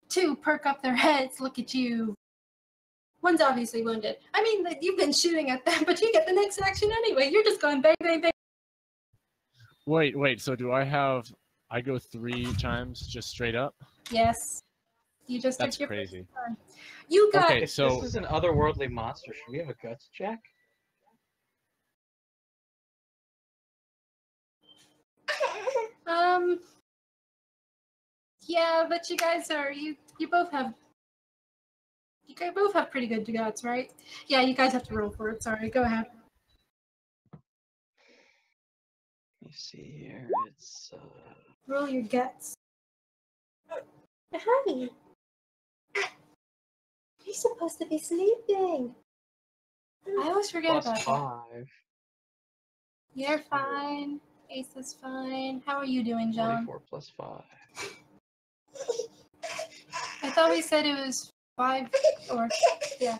Speaker 1: 2 perk up their heads, look at you. One's obviously wounded. I mean, you've been shooting at them, but you get the next action anyway. You're just going bang, bang, bang.
Speaker 2: Wait. So do I go 3 times just straight up?
Speaker 1: Yes. You just
Speaker 2: That's
Speaker 1: took your
Speaker 2: crazy.
Speaker 1: turn. You got
Speaker 2: Okay,
Speaker 3: If
Speaker 2: so
Speaker 3: this is an otherworldly monster, should we have a guts check?
Speaker 1: Yeah, but you guys are you both have pretty good guts, right? Yeah, you guys have to roll for it. Sorry, go ahead.
Speaker 3: Let me see here. It's
Speaker 1: Roll your guts. Honey, you're supposed to be sleeping. I always forget
Speaker 3: plus
Speaker 1: about
Speaker 3: 5.
Speaker 1: that. You're fine. Ace is fine. How are you doing, John?
Speaker 3: 44 plus 5.
Speaker 1: I thought we said it was 5 or yeah.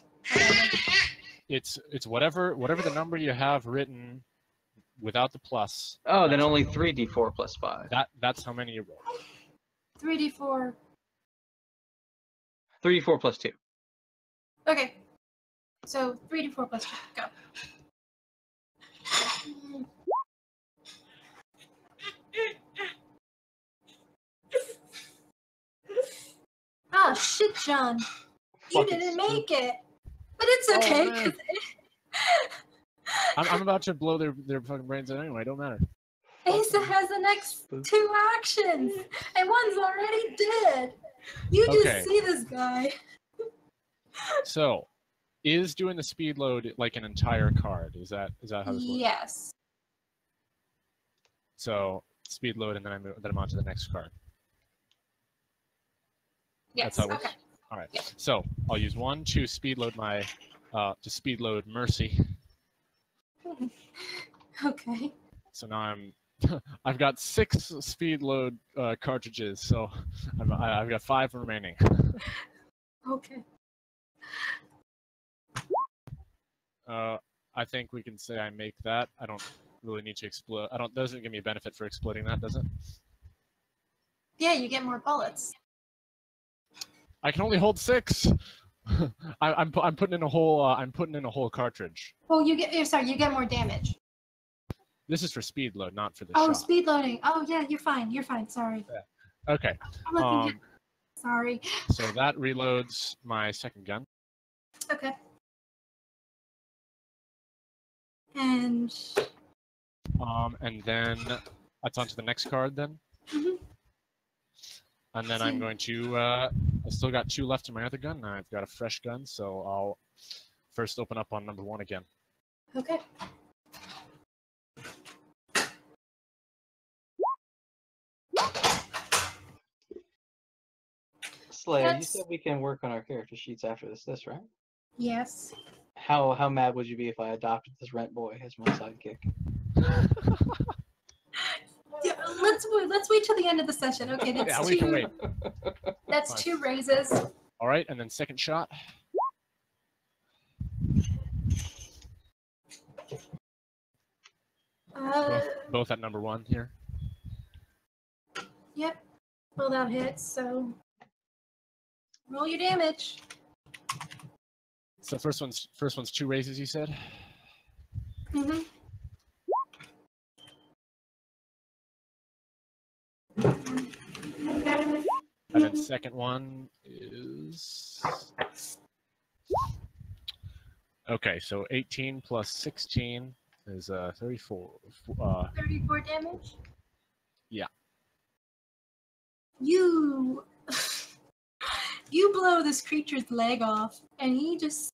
Speaker 2: it's whatever the number you have written without the plus.
Speaker 3: Oh, then only 3d4 plus 5.
Speaker 2: That's how many you roll.
Speaker 1: 3d4.
Speaker 3: 3d4 plus 2.
Speaker 1: Okay. So 3d4 plus 2. Go. Ah, shit, John. You
Speaker 3: Fucking
Speaker 1: didn't
Speaker 3: stupid.
Speaker 1: make it. But it's okay.
Speaker 2: man.
Speaker 1: 'Cause
Speaker 2: I'm about to blow their fucking brains out anyway. It don't matter.
Speaker 1: Asa has the next
Speaker 3: Spook.
Speaker 1: 2 actions, and one's already dead. You
Speaker 2: Okay.
Speaker 1: just see this guy.
Speaker 2: So, is doing the speed load like an entire card? Is that how this works?
Speaker 1: Yes.
Speaker 2: So speed load, and then I'm on to the next card.
Speaker 1: Yes.
Speaker 2: That's how it works.
Speaker 1: Okay.
Speaker 2: All right.
Speaker 1: Yeah.
Speaker 2: So I'll use 1 to speed load my to speed load Mercy.
Speaker 1: Okay.
Speaker 2: So now I've got 6 speed load cartridges. So I've got 5 remaining.
Speaker 1: Okay.
Speaker 2: I think we can say I make that. I don't really need to explode. Doesn't give me a benefit for exploding that, does it?
Speaker 1: Yeah, you get more bullets.
Speaker 2: I can only hold 6. I'm putting in a whole cartridge.
Speaker 1: Oh, you get more damage.
Speaker 2: This is for speed load, not for the
Speaker 1: Oh,
Speaker 2: shot.
Speaker 1: speed loading. Oh, yeah, you're fine. You're fine. Sorry.
Speaker 2: Okay.
Speaker 1: I'm looking at... Sorry.
Speaker 2: So that reloads my second gun.
Speaker 1: Okay. And
Speaker 2: then that's on to the next card then.
Speaker 1: Mhm.
Speaker 2: And then I'm going to, I still got 2 left in my other gun. I've got a fresh gun, so I'll first open up on number 1 again.
Speaker 1: okay.
Speaker 3: Slaya, you
Speaker 1: That's-
Speaker 3: said we can work on our character sheets after this, right?
Speaker 1: Yes.
Speaker 3: How mad would you be if I adopted this rent boy as my sidekick?
Speaker 1: Yeah, let's wait till the end of the session. Okay, that's
Speaker 2: Yeah, we can wait.
Speaker 1: That's
Speaker 2: Fine.
Speaker 1: 2 raises.
Speaker 2: All right, and then second shot. Both at number 1 here.
Speaker 1: Yep. Well, that hits. So roll your damage.
Speaker 2: So first one's 2 raises, you said.
Speaker 1: Mm-hmm.
Speaker 2: And then second one is... Okay, so 18 plus 16 is 34.
Speaker 1: 34 damage.
Speaker 2: Yeah.
Speaker 1: You blow this creature's leg off, and he just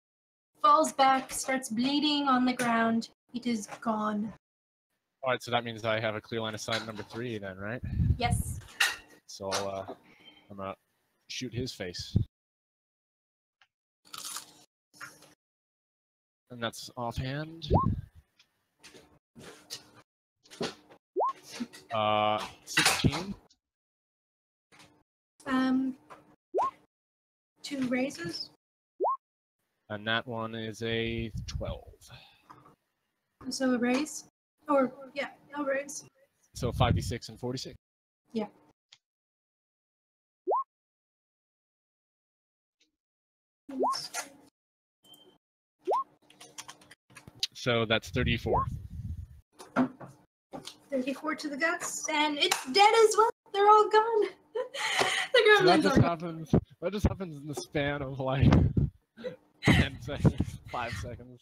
Speaker 1: falls back, starts bleeding on the ground. It is gone.
Speaker 2: All right, so that means I have a clear line of sight number 3 then, right?
Speaker 1: Yes.
Speaker 2: So I'm gonna shoot his face. And that's offhand. 16.
Speaker 1: 2 raises.
Speaker 2: And that one is a 12.
Speaker 1: So a raise. Or, yeah, no raise.
Speaker 2: So 5d6 and 46.
Speaker 1: Yeah.
Speaker 2: So that's 34.
Speaker 1: 34 to the guts, and it's dead as well. They're all gone. The
Speaker 2: So that
Speaker 1: gremlins
Speaker 2: just
Speaker 1: are
Speaker 2: happens. That just happens in the span of like 10 seconds, 5 seconds.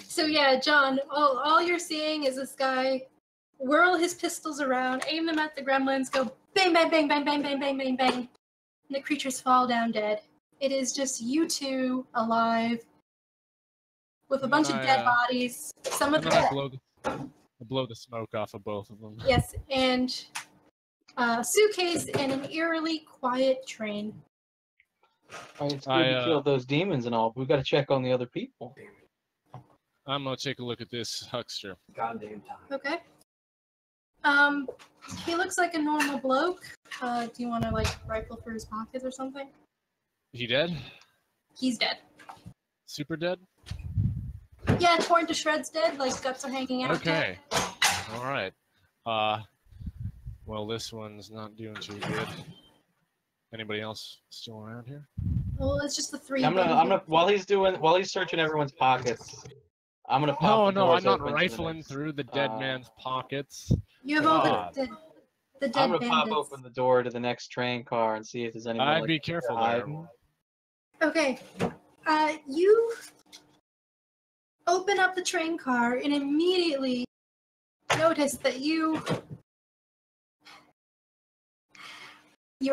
Speaker 1: So yeah, John, all you're seeing is this guy whirl his pistols around, aim them at the gremlins, go bang, bang, bang, bang, bang, bang, bang, bang, bang, and the creatures fall down dead. It is just you two alive with a bunch of dead bodies. Some of
Speaker 2: And then
Speaker 1: the
Speaker 2: I blow the smoke off of both of them.
Speaker 1: yes, and a suitcase and an eerily quiet train.
Speaker 3: Right, it's good to kill those demons and all, but we got to check on the other people.
Speaker 2: I'm gonna take a look at this huckster.
Speaker 4: Goddamn time.
Speaker 1: Okay. He looks like a normal bloke. Do you want to like rifle through his pockets or something?
Speaker 2: He dead?
Speaker 1: He's dead.
Speaker 2: Super dead?
Speaker 1: Yeah, torn to shreds dead, like guts are hanging out.
Speaker 2: Okay. All right. Well, this one's not doing too good. Anybody else still around here?
Speaker 1: Well, it's just the 3.
Speaker 3: I'm gonna while he's searching everyone's pockets, I'm gonna pop.
Speaker 2: No, I'm not
Speaker 3: open
Speaker 2: rifling through the dead man's pockets.
Speaker 1: You have all
Speaker 2: God.
Speaker 1: the dead
Speaker 3: I'm gonna
Speaker 1: bandits.
Speaker 3: pop open the door to the next train car and see if there's anyone.
Speaker 2: I'd
Speaker 3: like,
Speaker 2: be careful there.
Speaker 3: hiding.
Speaker 1: Okay. You open up the train car and immediately notice that you're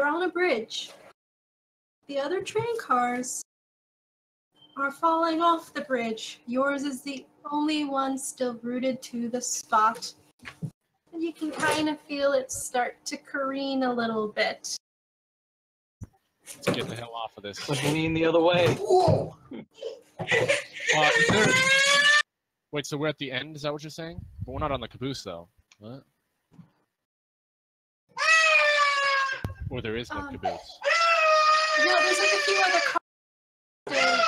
Speaker 1: on a bridge. The other train cars are falling off the bridge. Yours is the only one still rooted to the spot. And you can kind of feel it start to careen a little bit.
Speaker 2: Let's get the hell off of this.
Speaker 3: Let's lean the other way.
Speaker 2: Wait, so we're at the end? Is that what you're saying? But we're not on the caboose, though. What? Or there is no caboose.
Speaker 1: No, there's like a few other cars.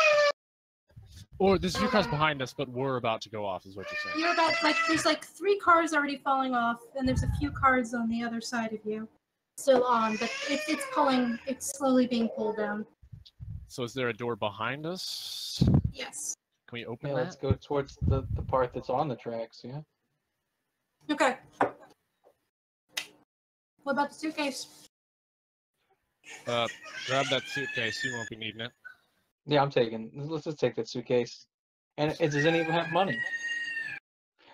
Speaker 2: Or there's a few cars behind us, but we're about to go off, is what you're saying.
Speaker 1: You're about there's like 3 cars already falling off, and there's a few cars on the other side of you, still on, but it's slowly being pulled down.
Speaker 2: So is there a door behind us?
Speaker 1: Yes.
Speaker 2: Can we open
Speaker 3: Yeah,
Speaker 2: that?
Speaker 3: let's go towards the part that's on the tracks. Yeah.
Speaker 1: Okay. What about the suitcase?
Speaker 2: Grab that suitcase. You won't be needing it.
Speaker 3: Yeah, I'm taking. Let's just take that suitcase. And does anyone have money?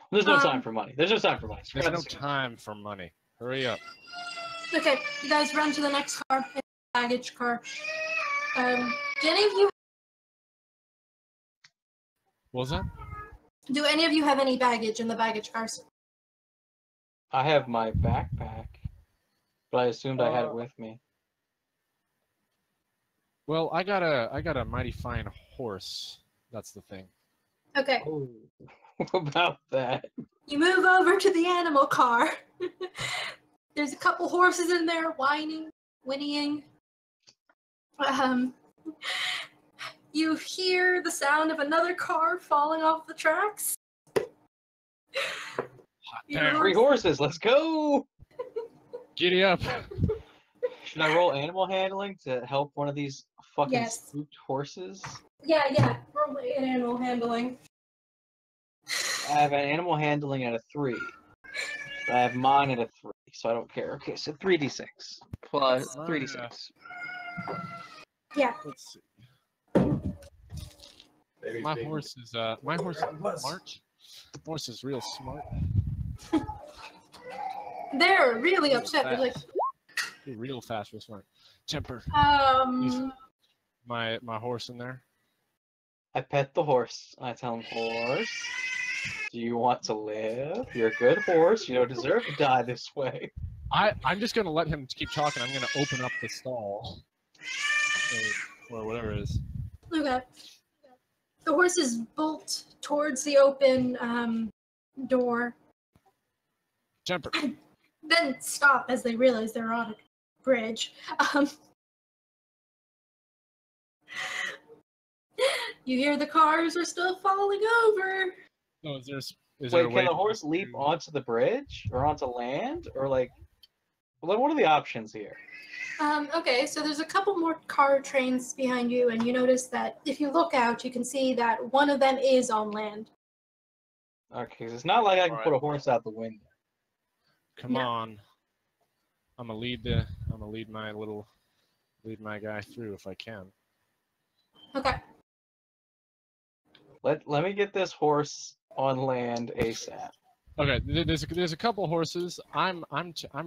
Speaker 3: There's no time for money. There's no time for money.
Speaker 2: There's no time for money. Hurry up.
Speaker 1: Okay, you guys run to the next car, it's the baggage car. Do any of you
Speaker 2: What was that?
Speaker 1: have any baggage in the baggage cars?
Speaker 3: I have my backpack, but I assumed I had it with me.
Speaker 2: Well, I got a mighty fine horse. That's the thing.
Speaker 1: Okay.
Speaker 3: Oh, what about that?
Speaker 1: You move over to the animal car. There's a couple horses in there whining, whinnying. You hear the sound of another car falling off the tracks.
Speaker 2: Damn.
Speaker 3: 3 horses. Let's go.
Speaker 2: Giddy up.
Speaker 3: Should I roll animal handling to help one of these fucking
Speaker 1: Yes.
Speaker 3: spooked horses?
Speaker 1: Yeah. Roll an animal handling.
Speaker 3: I have an animal handling at a 3. I have mine at a 3, so I don't care. Okay, so 3d6 plus 3d6.
Speaker 1: Yeah.
Speaker 2: Let's see. My horse is smart. My horse is real smart.
Speaker 1: They're really upset. They're like,
Speaker 2: real fast, real smart. Temper. My horse in there.
Speaker 3: I pet the horse. I tell him, horse, do you want to live? You're a good horse. You don't deserve to die this way.
Speaker 2: I'm just gonna let him keep talking. I'm gonna open up the stall. Or whatever it is.
Speaker 1: okay. The horses bolt towards the open door.
Speaker 2: Temper.
Speaker 1: then stop as they realize they're on a bridge. You hear the cars are still falling over.
Speaker 2: No, is there a
Speaker 3: Wait,
Speaker 2: way
Speaker 3: can the
Speaker 2: for
Speaker 3: horse
Speaker 2: us
Speaker 3: leap
Speaker 2: to-
Speaker 3: onto the bridge or onto land or like? What are the options here?
Speaker 1: Okay, so there's a couple more car trains behind you, and you notice that if you look out, you can see that one of them is on land.
Speaker 3: Okay, 'cause it's not like I can
Speaker 2: Alright.
Speaker 3: put a horse out the window.
Speaker 2: Come
Speaker 1: No.
Speaker 2: on. I'm gonna lead my guy through if I can.
Speaker 1: Okay.
Speaker 3: Let me get this horse on land ASAP.
Speaker 2: Okay, there's a couple horses. I'm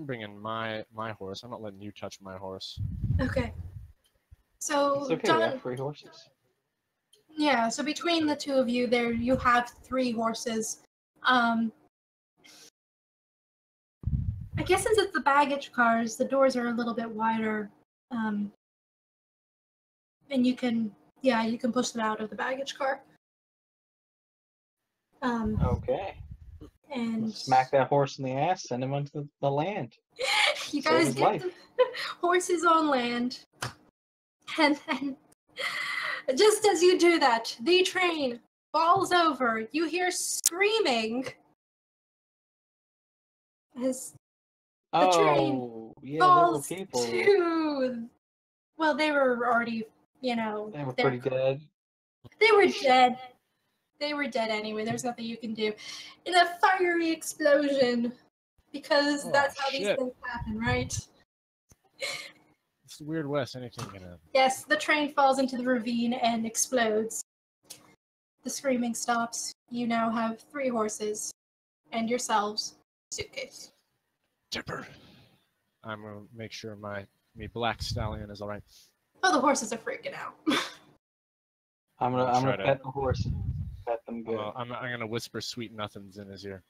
Speaker 2: bringing my horse. I'm not letting you touch my horse.
Speaker 1: Okay. So
Speaker 3: It's okay, we
Speaker 1: Don,
Speaker 3: have free horses.
Speaker 1: yeah. So between the two of you, there you have 3 horses. I guess since it's the baggage cars, the doors are a little bit wider, and you can push them out of the baggage car.
Speaker 3: Okay.
Speaker 1: And
Speaker 3: Smack that horse in the ass, send him onto the land.
Speaker 1: you
Speaker 3: Save
Speaker 1: guys
Speaker 3: his
Speaker 1: get
Speaker 3: life.
Speaker 1: the horses on land, and then just as you do that, the train falls over. You hear screaming as the train
Speaker 3: Oh, yeah, there were
Speaker 1: falls
Speaker 3: people.
Speaker 1: to. Well, they were already,
Speaker 3: They were pretty dead.
Speaker 1: They were dead. They were dead anyway. There's nothing you can do. In a fiery explosion, because
Speaker 2: Oh,
Speaker 1: that's how these
Speaker 2: shit.
Speaker 1: things happen, right?
Speaker 2: It's the Weird West. Anything can happen.
Speaker 1: Yes, the train falls into the ravine and explodes. The screaming stops. You now have 3 horses and yourselves a suitcase.
Speaker 2: Tipper. I'm gonna make sure me black stallion is all right.
Speaker 1: Oh, the horses are freaking out.
Speaker 3: I'm
Speaker 2: I'll
Speaker 3: gonna
Speaker 2: try to-
Speaker 3: pet the horses. Pet them good.
Speaker 2: Well, I'm gonna whisper sweet nothings in his ear.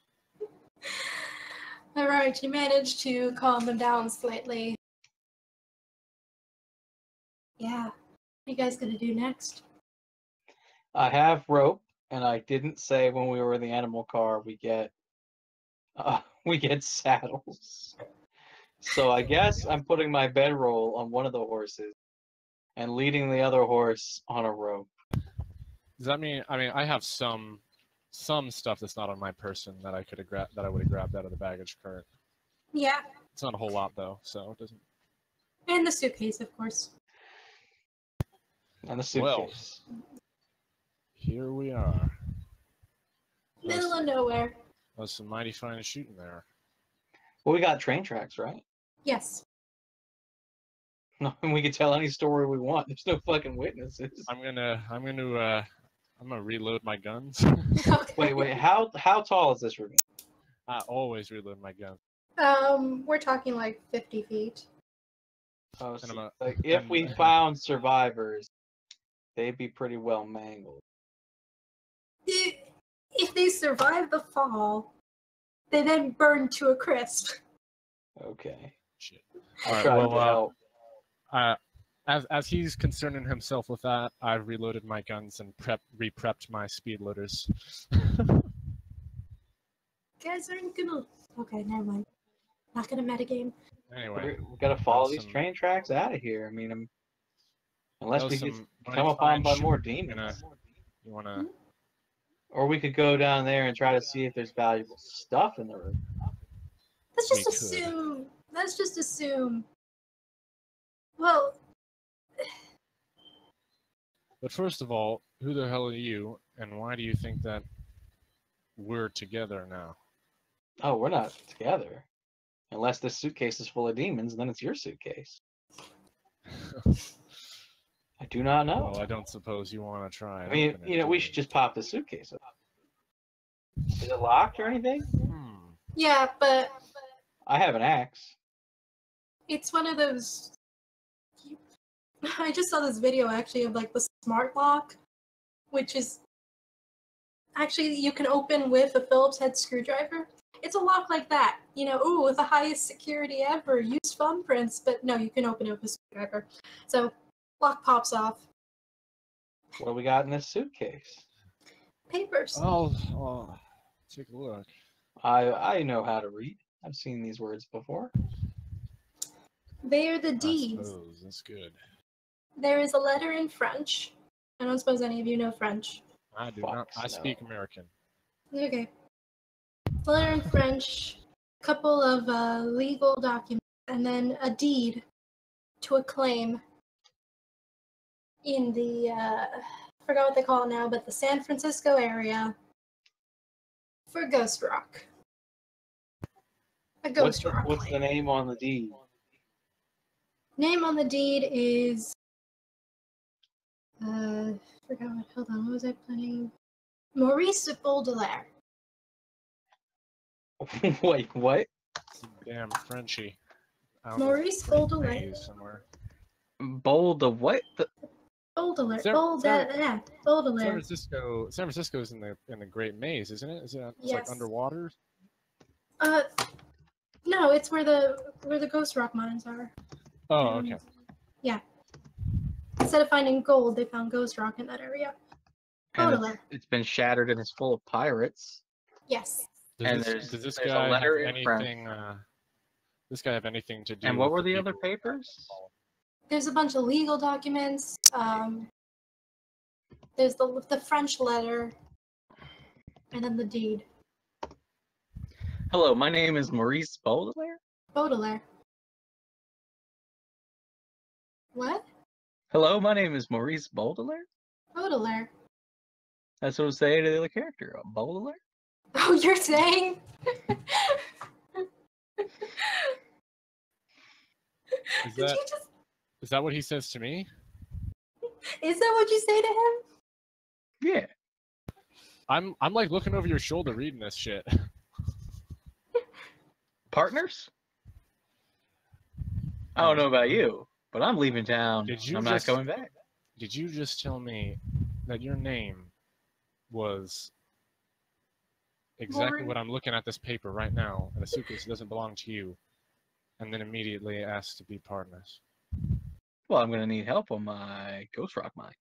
Speaker 1: All right, you managed to calm them down slightly. Yeah. What are you guys gonna do next?
Speaker 3: I have rope, and I didn't say when we were in the animal car we get saddles. So I guess I'm putting my bedroll on one of the horses and leading the other horse on a rope.
Speaker 2: Does that mean? I mean, I have some stuff that's not on my person that I could have that I would have grabbed out of the baggage cart.
Speaker 1: Yeah,
Speaker 2: It's not a whole lot though, so it doesn't.
Speaker 1: and the suitcase, of course.
Speaker 3: And a
Speaker 2: Well.
Speaker 3: suitcase.
Speaker 2: Here we are.
Speaker 1: Middle of nowhere.
Speaker 2: That's some mighty fine shooting there.
Speaker 3: Well, we got train tracks, right?
Speaker 1: Yes.
Speaker 3: No, and we can tell any story we want. There's no fucking witnesses.
Speaker 2: I'm gonna reload my guns.
Speaker 1: Okay.
Speaker 3: Wait, how tall is this ravine?
Speaker 2: I always reload my gun.
Speaker 1: We're talking like 50 feet.
Speaker 3: Oh,
Speaker 2: And
Speaker 3: so,
Speaker 2: I'm a-
Speaker 3: like if
Speaker 2: and-
Speaker 3: we found survivors, they'd be pretty well mangled.
Speaker 1: If they survive the fall, they then burn to a crisp.
Speaker 3: Okay.
Speaker 2: Shit.
Speaker 3: I
Speaker 2: Alright,
Speaker 3: tried
Speaker 2: well,
Speaker 3: to help.
Speaker 2: As he's concerning himself with that, I've reloaded my guns and re-prepped my speed loaders.
Speaker 1: Guys aren't gonna. Okay, never mind. Not gonna metagame.
Speaker 2: Anyway,
Speaker 3: We gotta follow
Speaker 2: that was
Speaker 3: these
Speaker 2: some-
Speaker 3: train tracks out of here. I mean, unless
Speaker 2: that
Speaker 3: we
Speaker 2: was
Speaker 3: get
Speaker 2: some
Speaker 3: come
Speaker 2: mighty
Speaker 3: upon
Speaker 2: fine
Speaker 3: by more
Speaker 2: shooting.
Speaker 3: demons.
Speaker 2: You wanna?
Speaker 3: Or we could go down there and try to see if there's valuable stuff in the room.
Speaker 1: Let's
Speaker 2: We
Speaker 1: just
Speaker 2: could.
Speaker 1: assume. Let's just assume. Well,
Speaker 2: But first of all, who the hell are you, and why do you think that we're together now?
Speaker 3: Oh, we're not together. Unless this suitcase is full of demons, then it's your suitcase. I do not know.
Speaker 2: Well, I don't suppose you want to try.
Speaker 3: I
Speaker 2: and
Speaker 3: mean,
Speaker 2: open it,
Speaker 3: you know,
Speaker 2: do
Speaker 3: we
Speaker 2: you?
Speaker 3: should just pop the suitcase up. Is it locked or anything?
Speaker 1: yeah, but
Speaker 3: I have an axe.
Speaker 1: it's one of those. I just saw this video actually of like the smart lock, which is actually you can open with a Phillips head screwdriver. It's a lock like that, you know. Ooh, with the highest security ever. Use thumbprints, but no, you can open it with a screwdriver. So, lock pops off.
Speaker 3: What do we got in this suitcase?
Speaker 1: Papers.
Speaker 2: I'll take a look.
Speaker 3: I know how to read. I've seen these words before.
Speaker 1: They are the
Speaker 2: I
Speaker 1: deeds.
Speaker 2: suppose that's good.
Speaker 1: There is a letter in French. I don't suppose any of you know French.
Speaker 2: I do not. I
Speaker 3: Fox,
Speaker 2: speak
Speaker 3: no.
Speaker 2: American.
Speaker 1: Okay. Letter in French, a couple of legal documents, and then a deed to a claim in the, I forgot what they call it now, but the San Francisco area for Ghost Rock. A Ghost Rock
Speaker 3: What's the
Speaker 1: claim.
Speaker 3: name on the deed?
Speaker 1: Name on the deed is, forgot what, hold on, what was I planning? Maurice Baudelaire.
Speaker 3: Wait, what?
Speaker 2: Damn Frenchy.
Speaker 1: Maurice Baudelaire.
Speaker 2: Somewhere.
Speaker 3: Bold of what?
Speaker 1: Baudelaire.
Speaker 2: San
Speaker 1: Baudelaire.
Speaker 2: San Francisco's in the Great Maze, isn't it? Is it? It's like
Speaker 1: Yes.
Speaker 2: underwater.
Speaker 1: No, it's where the Ghost Rock mines are.
Speaker 2: Oh, okay.
Speaker 1: Yeah. Instead of finding gold, they found Ghost Rock in that area.
Speaker 3: And
Speaker 1: Baudelaire.
Speaker 3: it's been shattered and it's full of pirates.
Speaker 1: Yes.
Speaker 3: And
Speaker 2: Does this
Speaker 3: there's a
Speaker 2: guy
Speaker 3: letter
Speaker 2: have
Speaker 3: in French.
Speaker 2: anything? This guy have anything to do?
Speaker 3: And what
Speaker 2: with
Speaker 3: were the other
Speaker 2: people-
Speaker 3: papers?
Speaker 1: There's a bunch of legal documents. There's the French letter, and then the deed.
Speaker 3: Hello, my name is Maurice Baudelaire.
Speaker 1: Baudelaire. What?
Speaker 3: Hello, my name is Maurice Baudelaire.
Speaker 1: Baudelaire.
Speaker 3: That's what I'm saying to the other character. Baudelaire?
Speaker 1: Oh, you're saying?
Speaker 2: Is
Speaker 1: Did
Speaker 2: that
Speaker 1: you just?
Speaker 2: is that what he says to me?
Speaker 1: Is that what you say to him?
Speaker 3: Yeah.
Speaker 2: I'm like looking over your shoulder reading this shit.
Speaker 3: Partners? I don't know about you, but I'm leaving town.
Speaker 2: Did you
Speaker 3: I'm
Speaker 2: just-
Speaker 3: not coming back.
Speaker 2: Did you just tell me that your name was exactly
Speaker 1: Maurice.
Speaker 2: what I'm looking at this paper right now, and the suitcase doesn't belong to you, and then immediately asked to be partners?
Speaker 3: Well, I'm gonna need help on my Ghost Rock mine.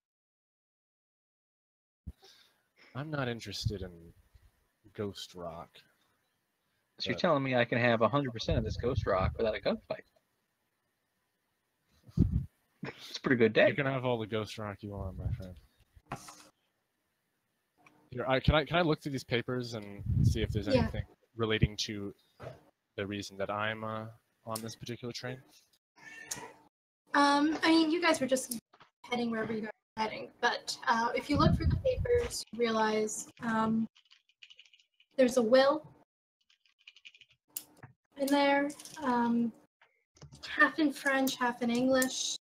Speaker 2: I'm not interested in Ghost Rock.
Speaker 3: So you're
Speaker 2: But-
Speaker 3: telling me I can have 100% of this Ghost Rock without a gunfight? It's a pretty good day.
Speaker 2: You can have all the Ghost Rock you want, my friend. Here, can I look through these papers and see if there's
Speaker 1: Yeah.
Speaker 2: anything relating to the reason that I'm on this particular train?
Speaker 1: I mean, you guys were just heading wherever you guys were heading, but if you look through the papers, you realize there's a will in there, half in French, half in English,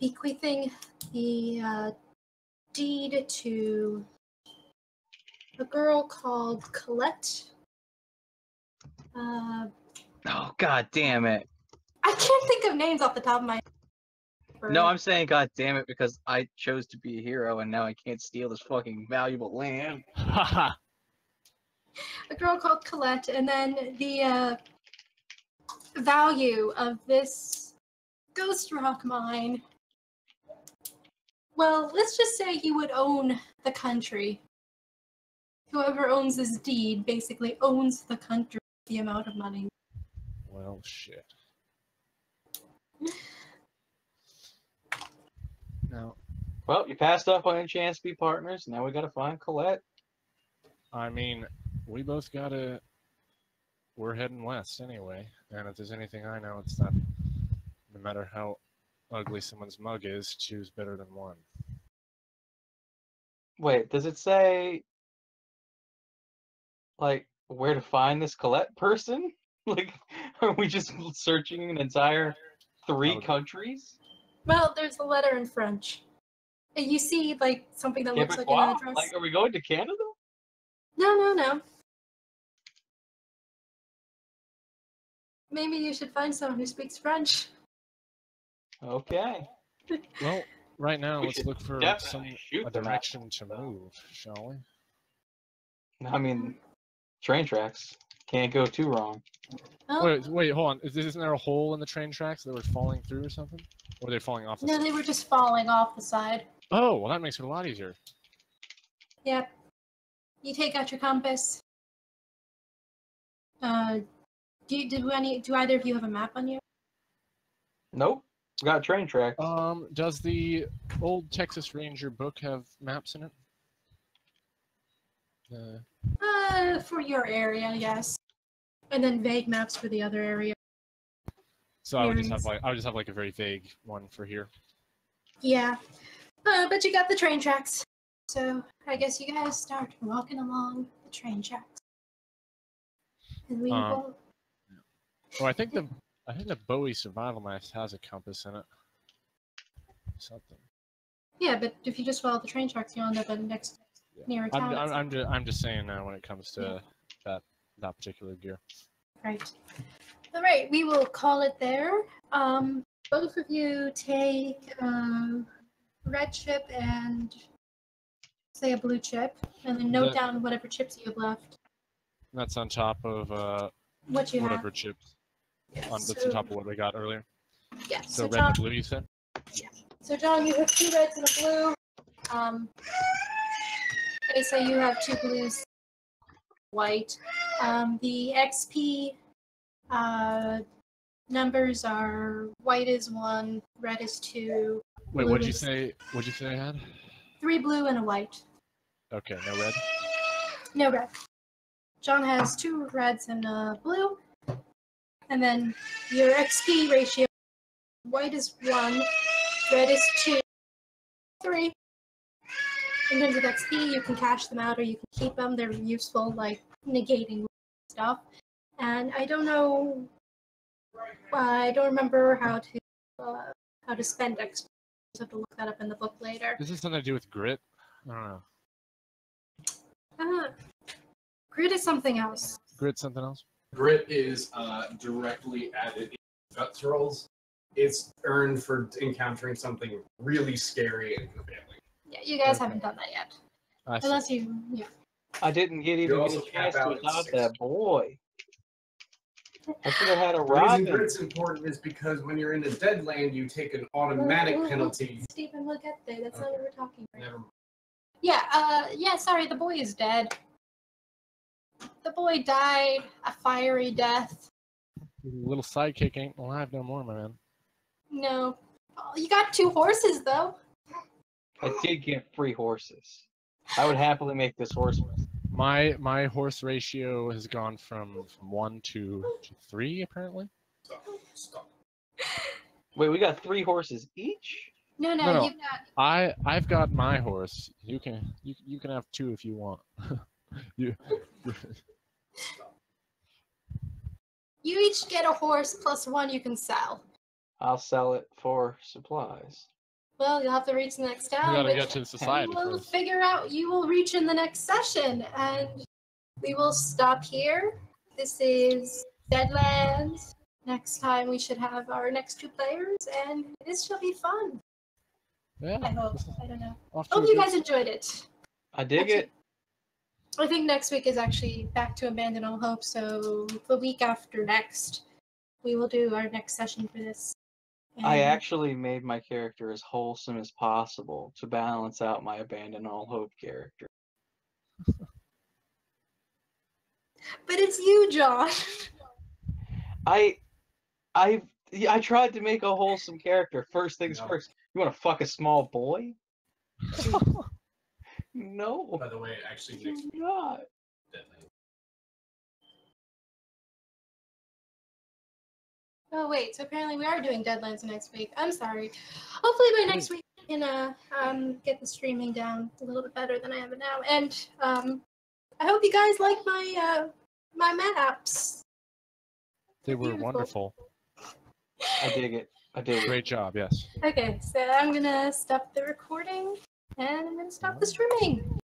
Speaker 1: bequeathing the deed to a girl called Colette.
Speaker 3: Oh, god damn it.
Speaker 1: I can't think of names off the top of my head.
Speaker 3: No, I'm saying god damn it because I chose to be a hero and now I can't steal this fucking valuable land.
Speaker 2: Haha.
Speaker 1: A girl called Colette, and then the value of this Ghost Rock mine. Well, let's just say he would own the country. Whoever owns this deed basically owns the country with the amount of money.
Speaker 2: Well, shit. Now,
Speaker 3: Well, you passed up on a chance to be partners. Now we gotta find Colette.
Speaker 2: I mean, we both gotta. We're heading west anyway, and if there's anything I know, it's that no matter how ugly someone's mug is, two's better than one.
Speaker 3: Wait, does it say like where to find this Colette person? Like, are we just searching an entire 3
Speaker 2: would-
Speaker 3: countries?
Speaker 1: Well, there's a letter in French. You see, like, something that looks like an
Speaker 3: Quebecois?
Speaker 1: address.
Speaker 3: Like, are we going to Canada?
Speaker 1: No. Maybe you should find someone who speaks French.
Speaker 3: Okay.
Speaker 2: Well, right now,
Speaker 3: We
Speaker 2: let's
Speaker 3: should
Speaker 2: look for
Speaker 3: definitely shoot
Speaker 2: a
Speaker 3: them out.
Speaker 2: direction to move, shall we?
Speaker 3: I mean, train tracks. Can't go too wrong.
Speaker 1: Oh,
Speaker 2: Wait, hold on. Isn't there a hole in the train tracks that were falling through or something? Or were they falling off the
Speaker 1: no,
Speaker 2: side?
Speaker 1: they were just falling off the side.
Speaker 2: Oh, well, that makes it a lot easier.
Speaker 1: Yep. You take out your compass. Do either of you have a map on you?
Speaker 3: Nope. We got train tracks.
Speaker 2: Does the old Texas Ranger book have maps in it?
Speaker 1: For your area, yes. And then vague maps for the other area.
Speaker 2: So I would just have like a very vague one for here.
Speaker 1: Yeah. But you got the train tracks. So I guess you guys start walking along the train tracks. And we will.
Speaker 2: Well, I think the Bowie survival knife has a compass in it. Something.
Speaker 1: Yeah, but if you just follow the train tracks, you'll end up at next near a town.
Speaker 2: I'm just saying when it comes to that particular gear.
Speaker 1: Right. All right, we will call it there. Both of you take red chip and say a blue chip, and then note down whatever chips you have left.
Speaker 2: That's on top of
Speaker 1: What you
Speaker 2: whatever
Speaker 1: have.
Speaker 2: chips.
Speaker 1: Yeah,
Speaker 2: That's on top of what we got earlier.
Speaker 1: Yeah.
Speaker 2: So red
Speaker 1: John,
Speaker 2: and blue, you said?
Speaker 1: Yeah. So John, you have 2 reds and a blue. They say you have 2 blues, white. The XP numbers are white is 1, red is 2.
Speaker 2: Wait, what'd you say? What'd you say I had?
Speaker 1: 3 blue and a white.
Speaker 2: Okay, no red.
Speaker 1: No red. John has 2 reds and a blue. And then your XP ratio, white is 1, red is 2, 3. In terms of XP, you can cash them out or you can keep them. They're useful, like negating stuff. And I don't know. I don't remember how to spend XP. I'll have to look that up in the book later.
Speaker 2: Is this something to do with grit? I don't know.
Speaker 1: Grit is something else.
Speaker 2: Grit something else?
Speaker 4: Grit is directly added in guts rolls. It's earned for encountering something really scary and prevailing.
Speaker 1: Yeah, you guys haven't done that yet. Unless you, yeah.
Speaker 3: I didn't even get a chance to adopt that boy. I should have had a
Speaker 4: The
Speaker 3: Robin.
Speaker 4: reason Grit's important is because when you're in a Deadland, you take an automatic penalty.
Speaker 1: Stephen, we'll get there. That's not what we're talking about.
Speaker 4: Never mind.
Speaker 1: Yeah, sorry, the boy is dead. The boy died a fiery death.
Speaker 2: Little sidekick ain't alive no more, my man.
Speaker 1: No. Oh, you got 2 horses, though.
Speaker 3: I did get 3 horses. I would happily make this horse.
Speaker 2: My horse ratio has gone from 1 to 3 apparently.
Speaker 4: Stop.
Speaker 3: Wait, we got 3 horses each?
Speaker 1: No,
Speaker 2: No.
Speaker 1: you've got.
Speaker 2: I've got my horse. You can have 2 if you want. you.
Speaker 1: You each get a horse plus 1 you can sell.
Speaker 3: I'll sell it for supplies.
Speaker 1: Well, you'll have to reach the next town.
Speaker 2: We gotta
Speaker 1: but
Speaker 2: get to the society
Speaker 1: we will
Speaker 2: first.
Speaker 1: figure out. You will reach in the next session, and we will stop here. This is Deadlands. Next time we should have our next 2 players, and this shall be fun.
Speaker 2: Yeah.
Speaker 1: I hope. I don't know.
Speaker 2: Off to
Speaker 1: Hope
Speaker 2: a
Speaker 1: you
Speaker 2: good-
Speaker 1: guys enjoyed it.
Speaker 3: I dig it.
Speaker 1: I think next week is actually back to Abandon All Hope, so the week after next, we will do our next session for this.
Speaker 3: I
Speaker 1: And-
Speaker 3: actually made my character as wholesome as possible to balance out my Abandon All Hope character.
Speaker 1: But it's you, John.
Speaker 3: I tried to make a wholesome character. First things first. You want to fuck a small boy? No.
Speaker 4: By the way, actually, next week,
Speaker 3: Not.
Speaker 4: Deadland.
Speaker 1: Oh wait, so apparently we are doing Deadlands next week. I'm sorry. Hopefully by next week we can get the streaming down a little bit better than I have it now. And I hope you guys like my maps.
Speaker 2: They were
Speaker 1: Beautiful.
Speaker 2: wonderful.
Speaker 3: I dig it. I dig it.
Speaker 2: Great job, yes.
Speaker 1: Okay, so I'm gonna stop the recording and I'm gonna stop the streaming.